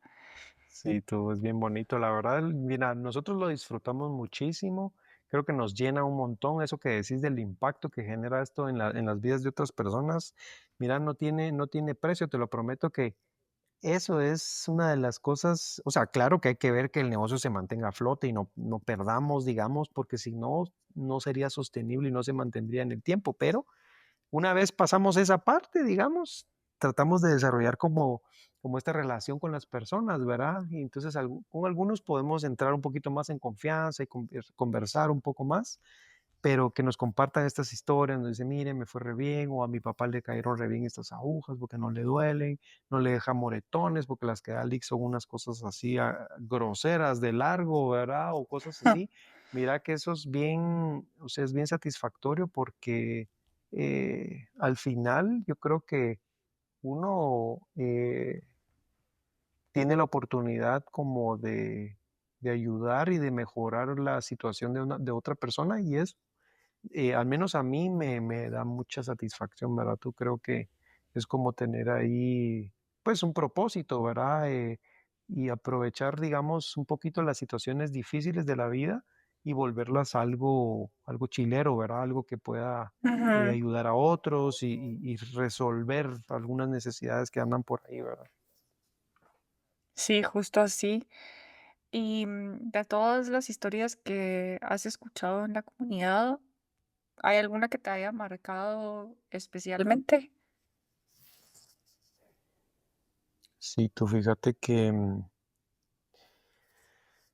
Sí, todo es bien bonito, la verdad, mira, nosotros lo disfrutamos muchísimo, creo que nos llena un montón eso que decís del impacto que genera esto en las vidas de otras personas, mira, no tiene precio, te lo prometo que eso es una de las cosas, o sea, claro que hay que ver que el negocio se mantenga a flote y no perdamos, digamos, porque si no, no sería sostenible y no se mantendría en el tiempo, pero una vez pasamos esa parte, digamos, tratamos de desarrollar como esta relación con las personas, ¿verdad? Y entonces con algunos podemos entrar un poquito más en confianza y conversar un poco más, pero que nos compartan estas historias, nos dicen, mire, me fue re bien, o a mi papá le cayeron re bien estas agujas porque no le duelen, no le dejan moretones, porque las que da Lick son unas cosas así groseras de largo, ¿verdad? O cosas así. Mira que eso es bien, o sea, es bien satisfactorio porque al final yo creo que uno tiene la oportunidad como de ayudar y de mejorar la situación de otra persona y es, al menos a mí me da mucha satisfacción, ¿verdad? Tú creo que es como tener ahí, pues, un propósito, ¿verdad? Y aprovechar, digamos, un poquito las situaciones difíciles de la vida y volverlas algo chilero, ¿verdad? Algo que pueda Ujú. ayudar a otros y resolver algunas necesidades que andan por ahí, ¿verdad? Sí, justo así. Y de todas las historias que has escuchado en la comunidad, ¿hay alguna que te haya marcado especialmente? Sí, tú fíjate que,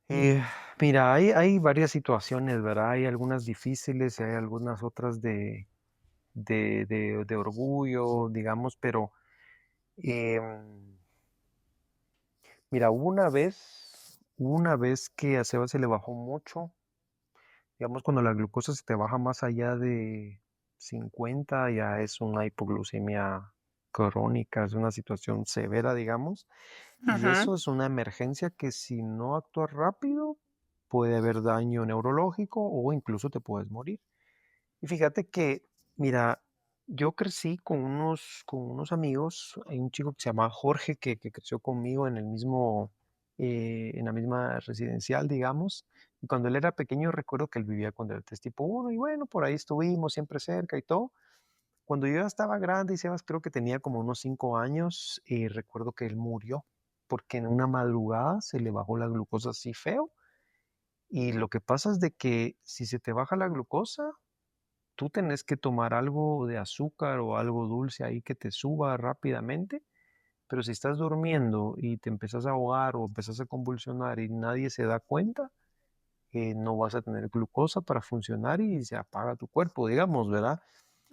eh, mira, hay varias situaciones, ¿verdad? Hay algunas difíciles y hay algunas otras de orgullo, digamos, pero em, mira, hubo una vez que a Seba se le bajó mucho, digamos, cuando la glucosa se te baja más allá de 50, ya es una hipoglucemia crónica, es una situación severa, digamos, y Ujú. eso es una emergencia que si no actúas rápido puede haber daño neurológico o incluso te puedes morir. Y fíjate que, mira, yo crecí con unos amigos. Hay un chico que se llama Jorge que creció conmigo en la misma residencial, digamos. Y cuando él era pequeño, recuerdo que él vivía con diabetes tipo 1 y bueno, por ahí estuvimos siempre cerca y todo. Cuando yo ya estaba grande y Sebas creo que tenía como unos 5 años, recuerdo que él murió porque en una madrugada se le bajó la glucosa así feo. Y lo que pasa es de que si se te baja la glucosa, tú tenés que tomar algo de azúcar o algo dulce ahí que te suba rápidamente, pero si estás durmiendo y te empezás a ahogar o empezás a convulsionar y nadie se da cuenta, no vas a tener glucosa para funcionar y se apaga tu cuerpo, digamos, ¿verdad?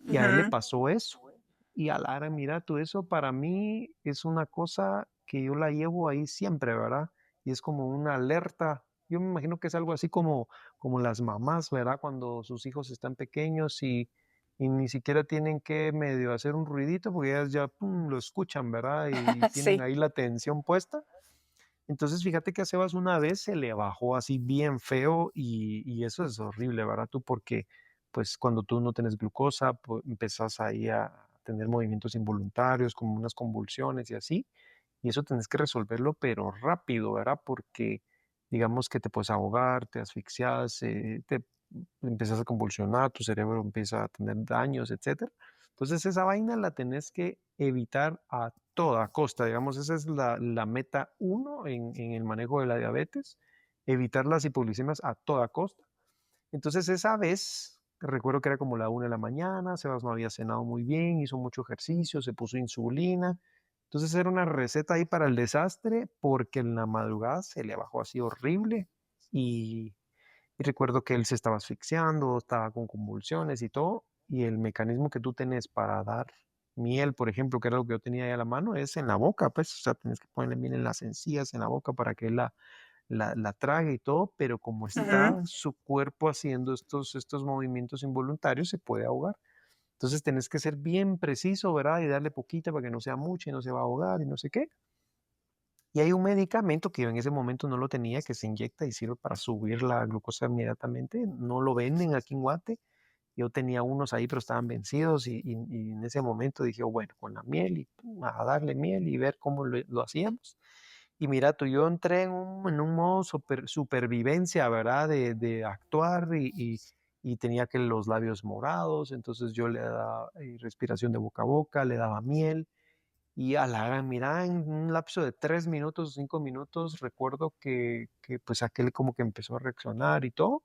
Y a él le Ujú. pasó eso. Y a Lara, mira, tú, eso para mí es una cosa que yo la llevo ahí siempre, ¿verdad? Y es como una alerta. Yo me imagino que es algo así como las mamás, ¿verdad? Cuando sus hijos están pequeños y ni siquiera tienen que medio hacer un ruidito porque ellas ya pum, lo escuchan, ¿verdad? Y tienen Sí. ahí la atención puesta. Entonces, fíjate que a Sebas una vez se le bajó así bien feo y eso es horrible, ¿verdad? Tú porque, pues, cuando tú no tienes glucosa, pues, empezás ahí a tener movimientos involuntarios, como unas convulsiones y así, y eso tienes que resolverlo, pero rápido, ¿verdad? Porque digamos que te puedes ahogar, te asfixias, te empiezas a convulsionar, tu cerebro empieza a tener daños, etcétera. Entonces esa vaina la tenés que evitar a toda costa, digamos, esa es la meta uno en el manejo de la diabetes, evitar las hipoglicemias a toda costa. Entonces esa vez, recuerdo que era como la 1 de la mañana, Sebas no había cenado muy bien, hizo mucho ejercicio, se puso insulina. Entonces era una receta ahí para el desastre porque en la madrugada se le bajó así horrible y, y recuerdo que él se estaba asfixiando, estaba con convulsiones y todo, y el mecanismo que tú tenés para dar miel, por ejemplo, que era lo que yo tenía ahí a la mano, es en la boca, pues, o sea, tienes que ponerle miel en las encías, en la boca para que él la trague y todo, pero como Ujú. está su cuerpo haciendo estos movimientos involuntarios, se puede ahogar. Entonces tenés que ser bien preciso, ¿verdad? Y darle poquita para que no sea mucha y no se va a ahogar y no sé qué. Y hay un medicamento que yo en ese momento no lo tenía, que se inyecta y sirve para subir la glucosa inmediatamente. No lo venden aquí en Guate. Yo tenía unos ahí, pero estaban vencidos y en ese momento dije, bueno, con la miel y pum, a darle miel y ver cómo lo hacíamos. Y mira, tú, yo entré en un modo supervivencia, ¿verdad? De actuar y tenía que los labios morados, entonces yo le daba respiración de boca a boca, le daba miel y a la gran, mira, en un lapso de 3 minutos o 5 minutos, recuerdo que pues aquel como que empezó a reaccionar y todo.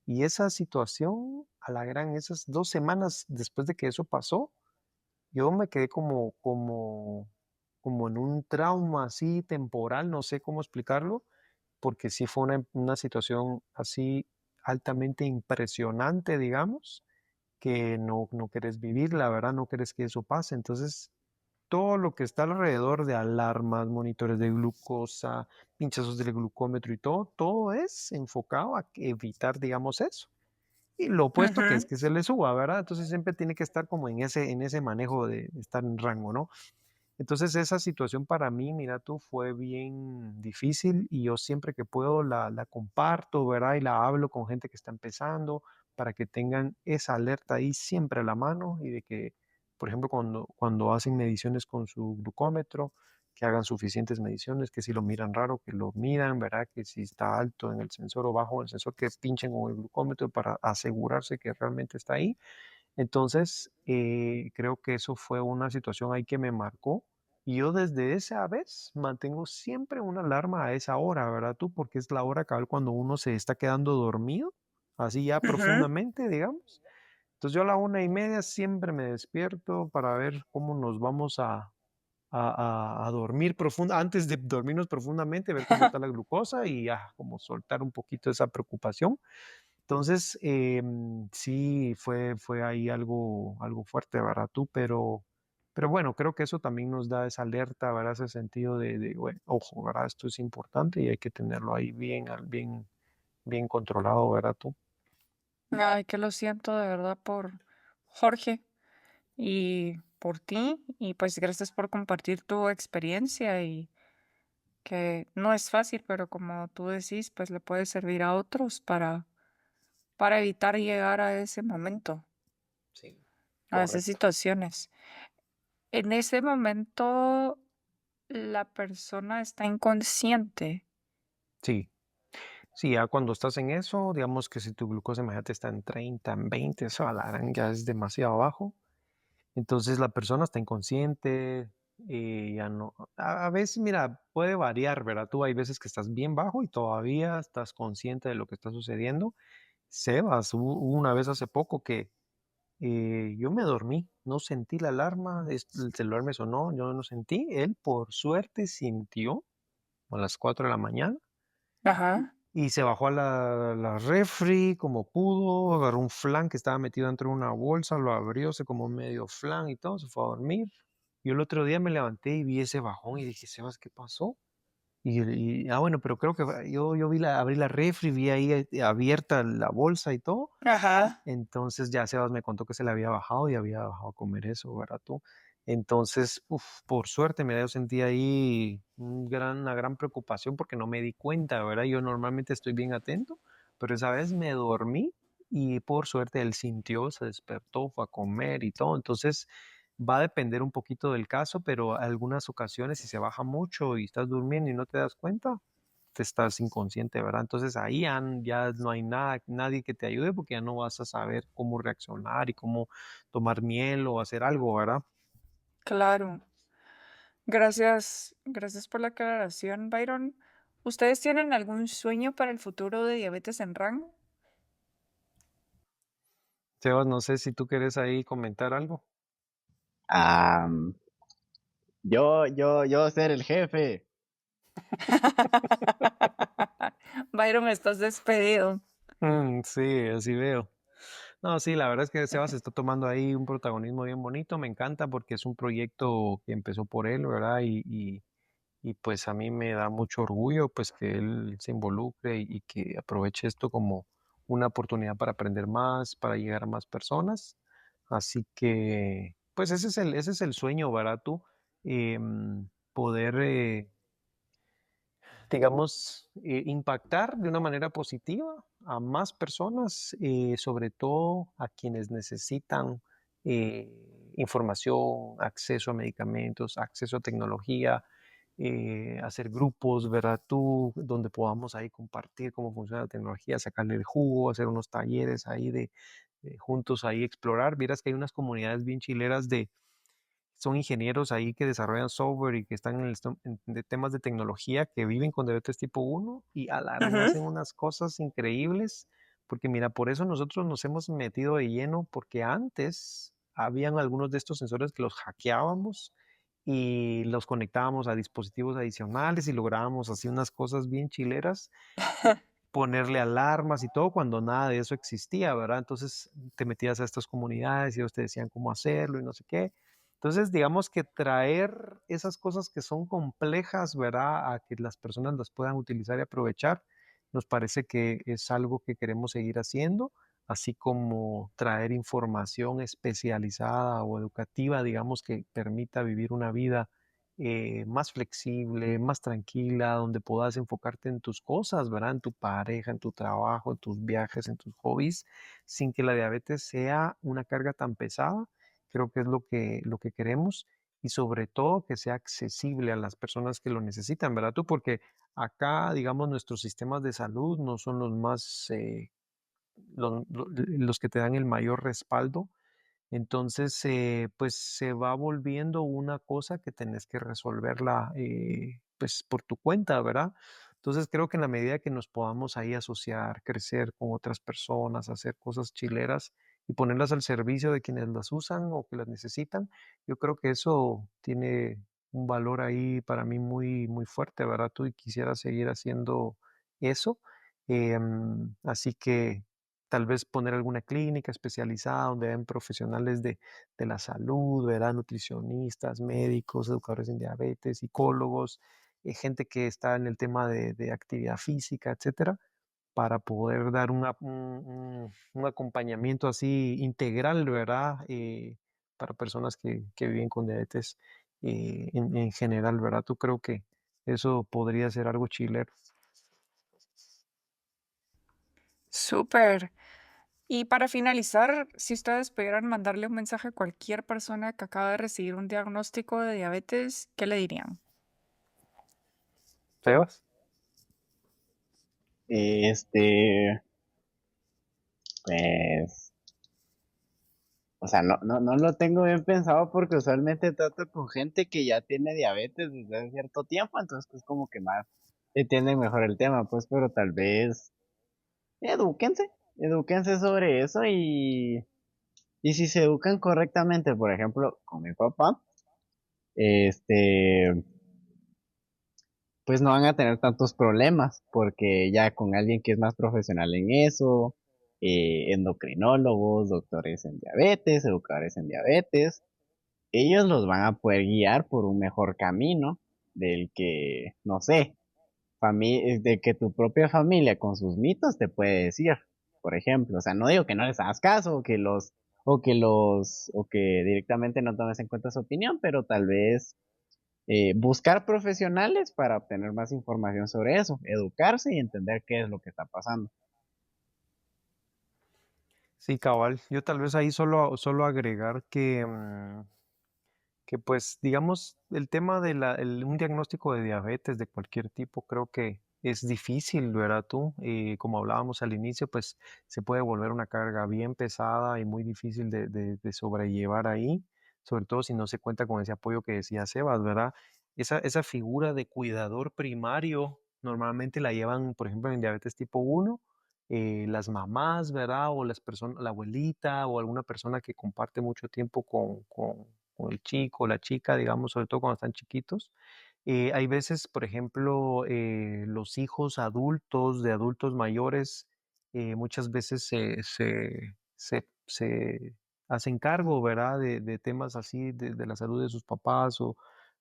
Y esa situación, a la gran, esas 2 semanas después de que eso pasó, yo me quedé como en un trauma así temporal, no sé cómo explicarlo, porque sí fue una situación así altamente impresionante, digamos, que no querés vivir, la verdad, no querés que eso pase. Entonces, todo lo que está alrededor de alarmas, monitores de glucosa, pinchazos del glucómetro y todo, todo es enfocado a evitar, digamos, eso. y lo opuesto que es Ujú, que se le suba, ¿verdad? Entonces siempre tiene que estar como en ese manejo de estar en rango, ¿no? Entonces esa situación para mí, mira tú, fue bien difícil y yo siempre que puedo la comparto, ¿verdad? Y la hablo con gente que está empezando para que tengan esa alerta ahí siempre a la mano y de que, por ejemplo, cuando hacen mediciones con su glucómetro, que hagan suficientes mediciones, que si lo miran raro, que lo midan, ¿verdad? Que si está alto en el sensor o bajo en el sensor, que pinchen con el glucómetro para asegurarse que realmente está ahí. Entonces, creo que eso fue una situación ahí que me marcó. Y yo desde esa vez mantengo siempre una alarma a esa hora, ¿verdad tú? Porque es la hora cabal cuando uno se está quedando dormido, así ya ujú. profundamente, digamos. Entonces yo a la 1:30 siempre me despierto para ver cómo nos vamos a dormir profunda, antes de dormirnos profundamente, ver cómo está la glucosa y ya, como soltar un poquito esa preocupación. Entonces, sí, fue ahí algo fuerte, ¿verdad tú? Pero bueno, creo que eso también nos da esa alerta, ¿verdad? Ese sentido de, bueno, ojo, ¿verdad? Esto es importante y hay que tenerlo ahí bien controlado, ¿verdad tú? Ay, que lo siento de verdad por Jorge y por ti. Y pues gracias por compartir tu experiencia y que no es fácil, pero como tú decís, pues le puede servir a otros para evitar llegar a ese momento, Sí, a esas correcto. situaciones. En ese momento la persona está inconsciente. Sí, sí, ya cuando estás en eso, digamos que si tu glucosa, imagínate, está en 30, en 20, eso a la gran ya es demasiado bajo. Entonces la persona está inconsciente, ya no. A veces, mira, puede variar, ¿verdad? Tú hay veces que estás bien bajo y todavía estás consciente de lo que está sucediendo. Sebas, hubo una vez hace poco que yo me dormí, no sentí la alarma, el celular me sonó, yo no sentí. Él, por suerte, sintió a las 4 de la mañana Ajá. y se bajó a la refri como pudo, agarró un flan que estaba metido dentro de una bolsa, lo abrió, se comió medio flan y todo, se fue a dormir. Yo el otro día me levanté y vi ese bajón y dije, Sebas, ¿qué pasó? Bueno, pero creo que yo abrí la refri, vi ahí abierta la bolsa y todo. Ajá. Entonces ya Sebas me contó que se le había bajado y había bajado a comer eso, ¿verdad tú? Entonces, por suerte, mira, yo sentí ahí una gran preocupación porque no me di cuenta, ¿verdad? Yo normalmente estoy bien atento, pero esa vez me dormí y por suerte él sintió, se despertó, fue a comer y todo. Entonces, va a depender un poquito del caso, pero algunas ocasiones si se baja mucho y estás durmiendo y no te das cuenta, te estás inconsciente, ¿verdad? Entonces ahí ya no hay nada, nadie que te ayude porque ya no vas a saber cómo reaccionar y cómo tomar miel o hacer algo, ¿verdad? Claro. Gracias, gracias por la aclaración, Byron. ¿Ustedes tienen algún sueño para el futuro de diabetes en rango? Sebas, no sé si tú quieres ahí comentar algo. Am, yo ser el jefe. Byron, estás despedido. Sí, así veo. No, sí, la verdad es que Sebas está tomando ahí un protagonismo bien bonito, me encanta porque es un proyecto que empezó por él, ¿verdad? Y pues a mí me da mucho orgullo pues que él se involucre y que aproveche esto como una oportunidad para aprender más, para llegar a más personas. Así que pues ese es el sueño, ¿verdad tú? Poder, digamos, impactar de una manera positiva a más personas, sobre todo a quienes necesitan información, acceso a medicamentos, acceso a tecnología, hacer grupos, ¿verdad? Tú, donde podamos ahí compartir cómo funciona la tecnología, sacarle el jugo, hacer unos talleres ahí de juntos ahí explorar. Vieras que hay unas comunidades bien chileras son ingenieros ahí que desarrollan software y que están de temas de tecnología que viven con diabetes tipo 1 y alarán, Ujú. hacen unas cosas increíbles, porque mira, por eso nosotros nos hemos metido de lleno, porque antes habían algunos de estos sensores que los hackeábamos y los conectábamos a dispositivos adicionales y lográbamos así unas cosas bien chileras, ponerle alarmas y todo cuando nada de eso existía, ¿verdad? Entonces te metías a estas comunidades y ellos te decían cómo hacerlo y no sé qué. Entonces, digamos que traer esas cosas que son complejas, ¿verdad? A que las personas las puedan utilizar y aprovechar, nos parece que es algo que queremos seguir haciendo. así como traer información especializada o educativa, digamos, que permita vivir una vida más flexible, más tranquila, donde puedas enfocarte en tus cosas, ¿verdad? En tu pareja, en tu trabajo, en tus viajes, en tus hobbies, sin que la diabetes sea una carga tan pesada. Creo que es lo que queremos y sobre todo que sea accesible a las personas que lo necesitan, ¿verdad tú? Porque acá, digamos, nuestros sistemas de salud no son los más, los que te dan el mayor respaldo, entonces, pues se va volviendo una cosa que tenés que resolverla, pues por tu cuenta, ¿verdad? Entonces creo que en la medida que nos podamos ahí asociar, crecer con otras personas, hacer cosas chileras y ponerlas al servicio de quienes las usan o que las necesitan, yo creo que eso tiene un valor ahí para mí muy, muy fuerte, ¿verdad? Tú y quisiera seguir haciendo eso. Así que tal vez poner alguna clínica especializada donde hayan profesionales de la salud, ¿verdad? Nutricionistas, médicos, educadores en diabetes, psicólogos, gente que está en el tema de actividad física, etcétera, para poder dar un acompañamiento así integral, ¿verdad? Para personas que viven con diabetes en general, ¿verdad? ¿Tú creo que eso podría ser algo chilero? Súper. Y para finalizar, si ustedes pudieran mandarle un mensaje a cualquier persona que acaba de recibir un diagnóstico de diabetes, ¿qué le dirían? ¿Sebas? Este, pues, o sea, no lo tengo bien pensado porque usualmente trato con gente que ya tiene diabetes desde hace cierto tiempo, entonces pues como que más entienden mejor el tema, pues, pero tal vez edúquense, edúquense sobre eso y si se educan correctamente, por ejemplo, con mi papá, este, pues no van a tener tantos problemas, porque ya con alguien que es más profesional en eso, endocrinólogos, doctores en diabetes, educadores en diabetes, ellos los van a poder guiar por un mejor camino del que, no sé, de que tu propia familia con sus mitos te puede decir, por ejemplo, o sea, no digo que no les hagas caso o que directamente no tomes en cuenta su opinión, pero tal vez buscar profesionales para obtener más información sobre eso, educarse y entender qué es lo que está pasando. Sí, cabal. Yo tal vez ahí solo agregar que pues digamos el tema de un diagnóstico de diabetes de cualquier tipo creo que es difícil, ¿verdad tú? Como hablábamos al inicio, pues se puede volver una carga bien pesada y muy difícil de sobrellevar ahí, sobre todo si no se cuenta con ese apoyo que decía Sebas, ¿verdad? Esa figura de cuidador primario normalmente la llevan, por ejemplo, en diabetes tipo uno, las mamás, ¿verdad? O las personas, la abuelita o alguna persona que comparte mucho tiempo con el chico o la chica, digamos, sobre todo cuando están chiquitos. Hay veces, por ejemplo, los hijos adultos de adultos mayores muchas veces se hacen cargo, ¿verdad? De temas así, de la salud de sus papás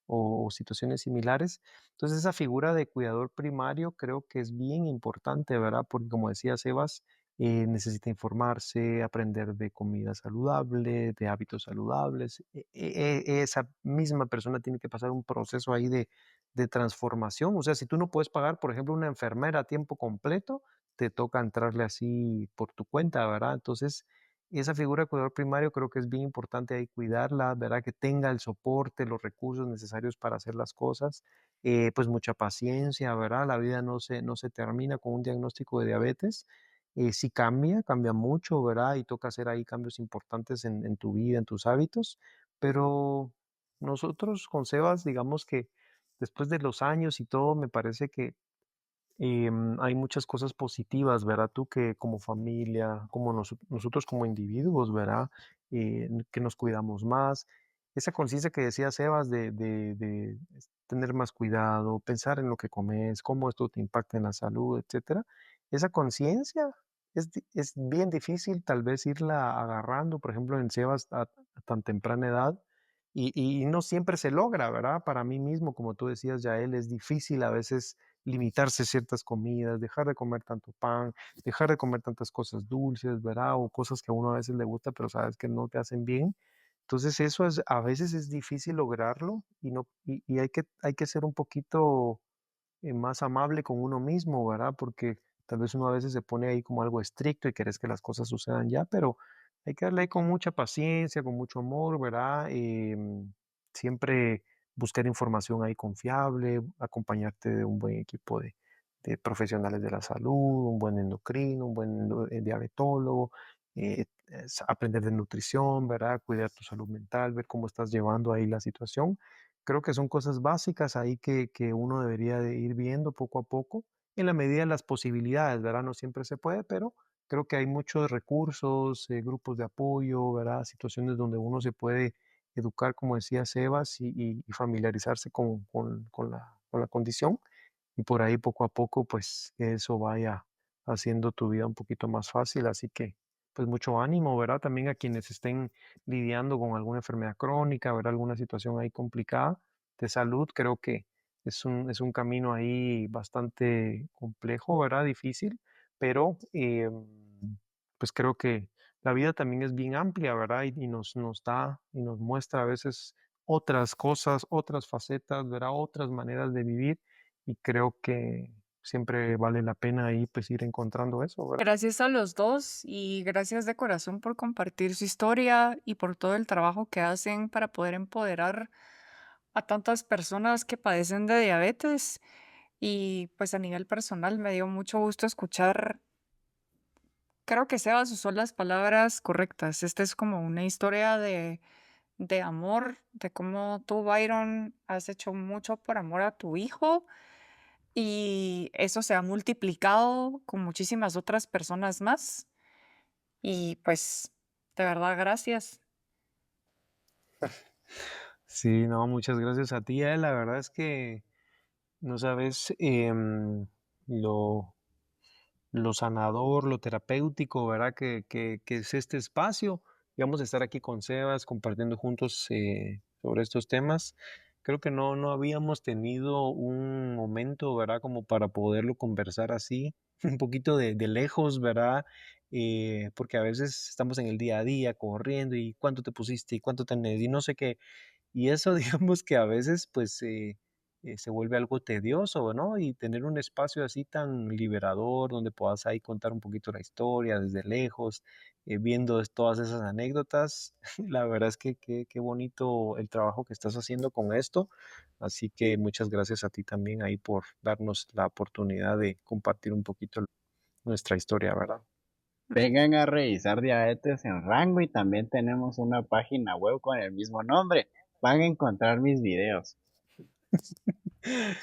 o situaciones similares. Entonces, esa figura de cuidador primario creo que es bien importante, ¿verdad? Porque como decía Sebas, necesita informarse, aprender de comida saludable, de hábitos saludables. Esa misma persona tiene que pasar un proceso ahí de transformación. O sea, si tú no puedes pagar, por ejemplo, una enfermera a tiempo completo, te toca entrarle así por tu cuenta, ¿verdad? Entonces, esa figura de cuidador primario creo que es bien importante ahí cuidarla, ¿verdad? Que tenga el soporte, los recursos necesarios para hacer las cosas, pues mucha paciencia, ¿verdad? La vida no se termina con un diagnóstico de diabetes. Sí cambia mucho, ¿verdad? Y toca hacer ahí cambios importantes en tu vida, en tus hábitos, pero nosotros con Sebas, digamos que después de los años y todo, me parece que hay muchas cosas positivas, ¿verdad? Tú que como familia, como nosotros como individuos, ¿verdad? Que nos cuidamos más. Esa conciencia que decía Sebas de tener más cuidado, pensar en lo que comes, cómo esto te impacta en la salud, etcétera. Esa conciencia es bien difícil tal vez irla agarrando, por ejemplo, en Sebas a tan temprana edad. Y no siempre se logra, ¿verdad? Para mí mismo, como tú decías, ya él es difícil a veces limitarse ciertas comidas, dejar de comer tanto pan, dejar de comer tantas cosas dulces, ¿verdad? O cosas que a uno a veces le gusta, pero sabes que no te hacen bien. Entonces eso es, a veces es difícil lograrlo y, no, y hay que ser un poquito más amable con uno mismo, ¿verdad? Porque tal vez uno a veces se pone ahí como algo estricto y querés que las cosas sucedan ya, pero hay que darle ahí con mucha paciencia, con mucho amor, ¿verdad? Siempre buscar información ahí confiable, acompañarte de un buen equipo de profesionales de la salud, un buen endocrino, un buen diabetólogo, aprender de nutrición, ¿verdad? Cuidar tu salud mental, ver cómo estás llevando ahí la situación. Creo que son cosas básicas ahí que uno debería de ir viendo poco a poco, en la medida de las posibilidades, ¿verdad? No siempre se puede, pero creo que hay muchos recursos, grupos de apoyo, ¿verdad? Situaciones donde uno se puede educar, como decía Sebas, y familiarizarse con la condición y por ahí poco a poco, pues que eso vaya haciendo tu vida un poquito más fácil. Así que, pues mucho ánimo, ¿verdad? También a quienes estén lidiando con alguna enfermedad crónica, ¿verdad? Alguna situación ahí complicada de salud, creo que es un camino ahí bastante complejo, ¿verdad? Difícil, pero pues creo que la vida también es bien amplia, ¿verdad? Y nos da y nos muestra a veces otras cosas, otras facetas, ¿verdad? Otras maneras de vivir y creo que siempre vale la pena ahí pues ir encontrando eso, ¿verdad? Gracias a los dos y gracias de corazón por compartir su historia y por todo el trabajo que hacen para poder empoderar a tantas personas que padecen de diabetes. Y pues a nivel personal me dio mucho gusto escuchar, creo que Sebas usó las palabras correctas. Esta es como una historia de amor, de cómo tú, Byron, has hecho mucho por amor a tu hijo y eso se ha multiplicado con muchísimas otras personas más. Y pues, de verdad, gracias. Sí, no, muchas gracias a ti, la verdad es que no sabes lo, lo sanador, lo terapéutico, ¿verdad? Que es este espacio. Y vamos a estar aquí con Sebas compartiendo juntos sobre estos temas. Creo que no habíamos tenido un momento, ¿verdad? Como para poderlo conversar así, un poquito de lejos, ¿verdad? Porque a veces estamos en el día a día corriendo y cuánto te pusiste y cuánto tenés y no sé qué. Y eso, digamos que a veces, pues, se vuelve algo tedioso, ¿no? Y tener un espacio así tan liberador, donde puedas ahí contar un poquito la historia desde lejos, viendo todas esas anécdotas, la verdad es que qué bonito el trabajo que estás haciendo con esto. Así que muchas gracias a ti también ahí por darnos la oportunidad de compartir un poquito nuestra historia, ¿verdad? Vengan a revisar Diabetes en Rango y también tenemos una página web con el mismo nombre. Van a encontrar mis videos.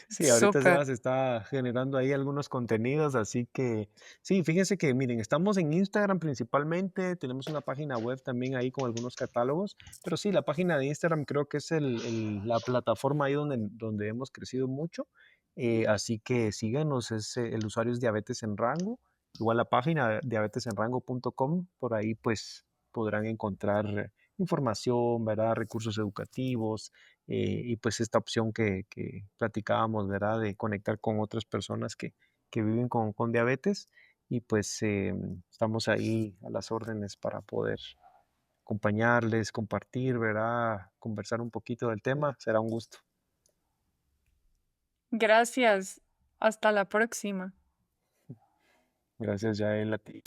Sí, ahorita Súper. Sebas está generando ahí algunos contenidos, así que sí, fíjense que miren, estamos en Instagram principalmente, tenemos una página web también ahí con algunos catálogos, pero sí, la página de Instagram creo que es la plataforma ahí donde hemos crecido mucho, así que síganos, el usuario es Diabetes en Rango, igual la página diabetesenrango.com, por ahí pues podrán encontrar información, ¿verdad? Recursos educativos y pues esta opción que platicábamos, ¿verdad? De conectar con otras personas que viven con diabetes y pues estamos ahí a las órdenes para poder acompañarles, compartir, ¿verdad? Conversar un poquito del tema, será un gusto. Gracias. Hasta la próxima. Gracias, Yael, a ti.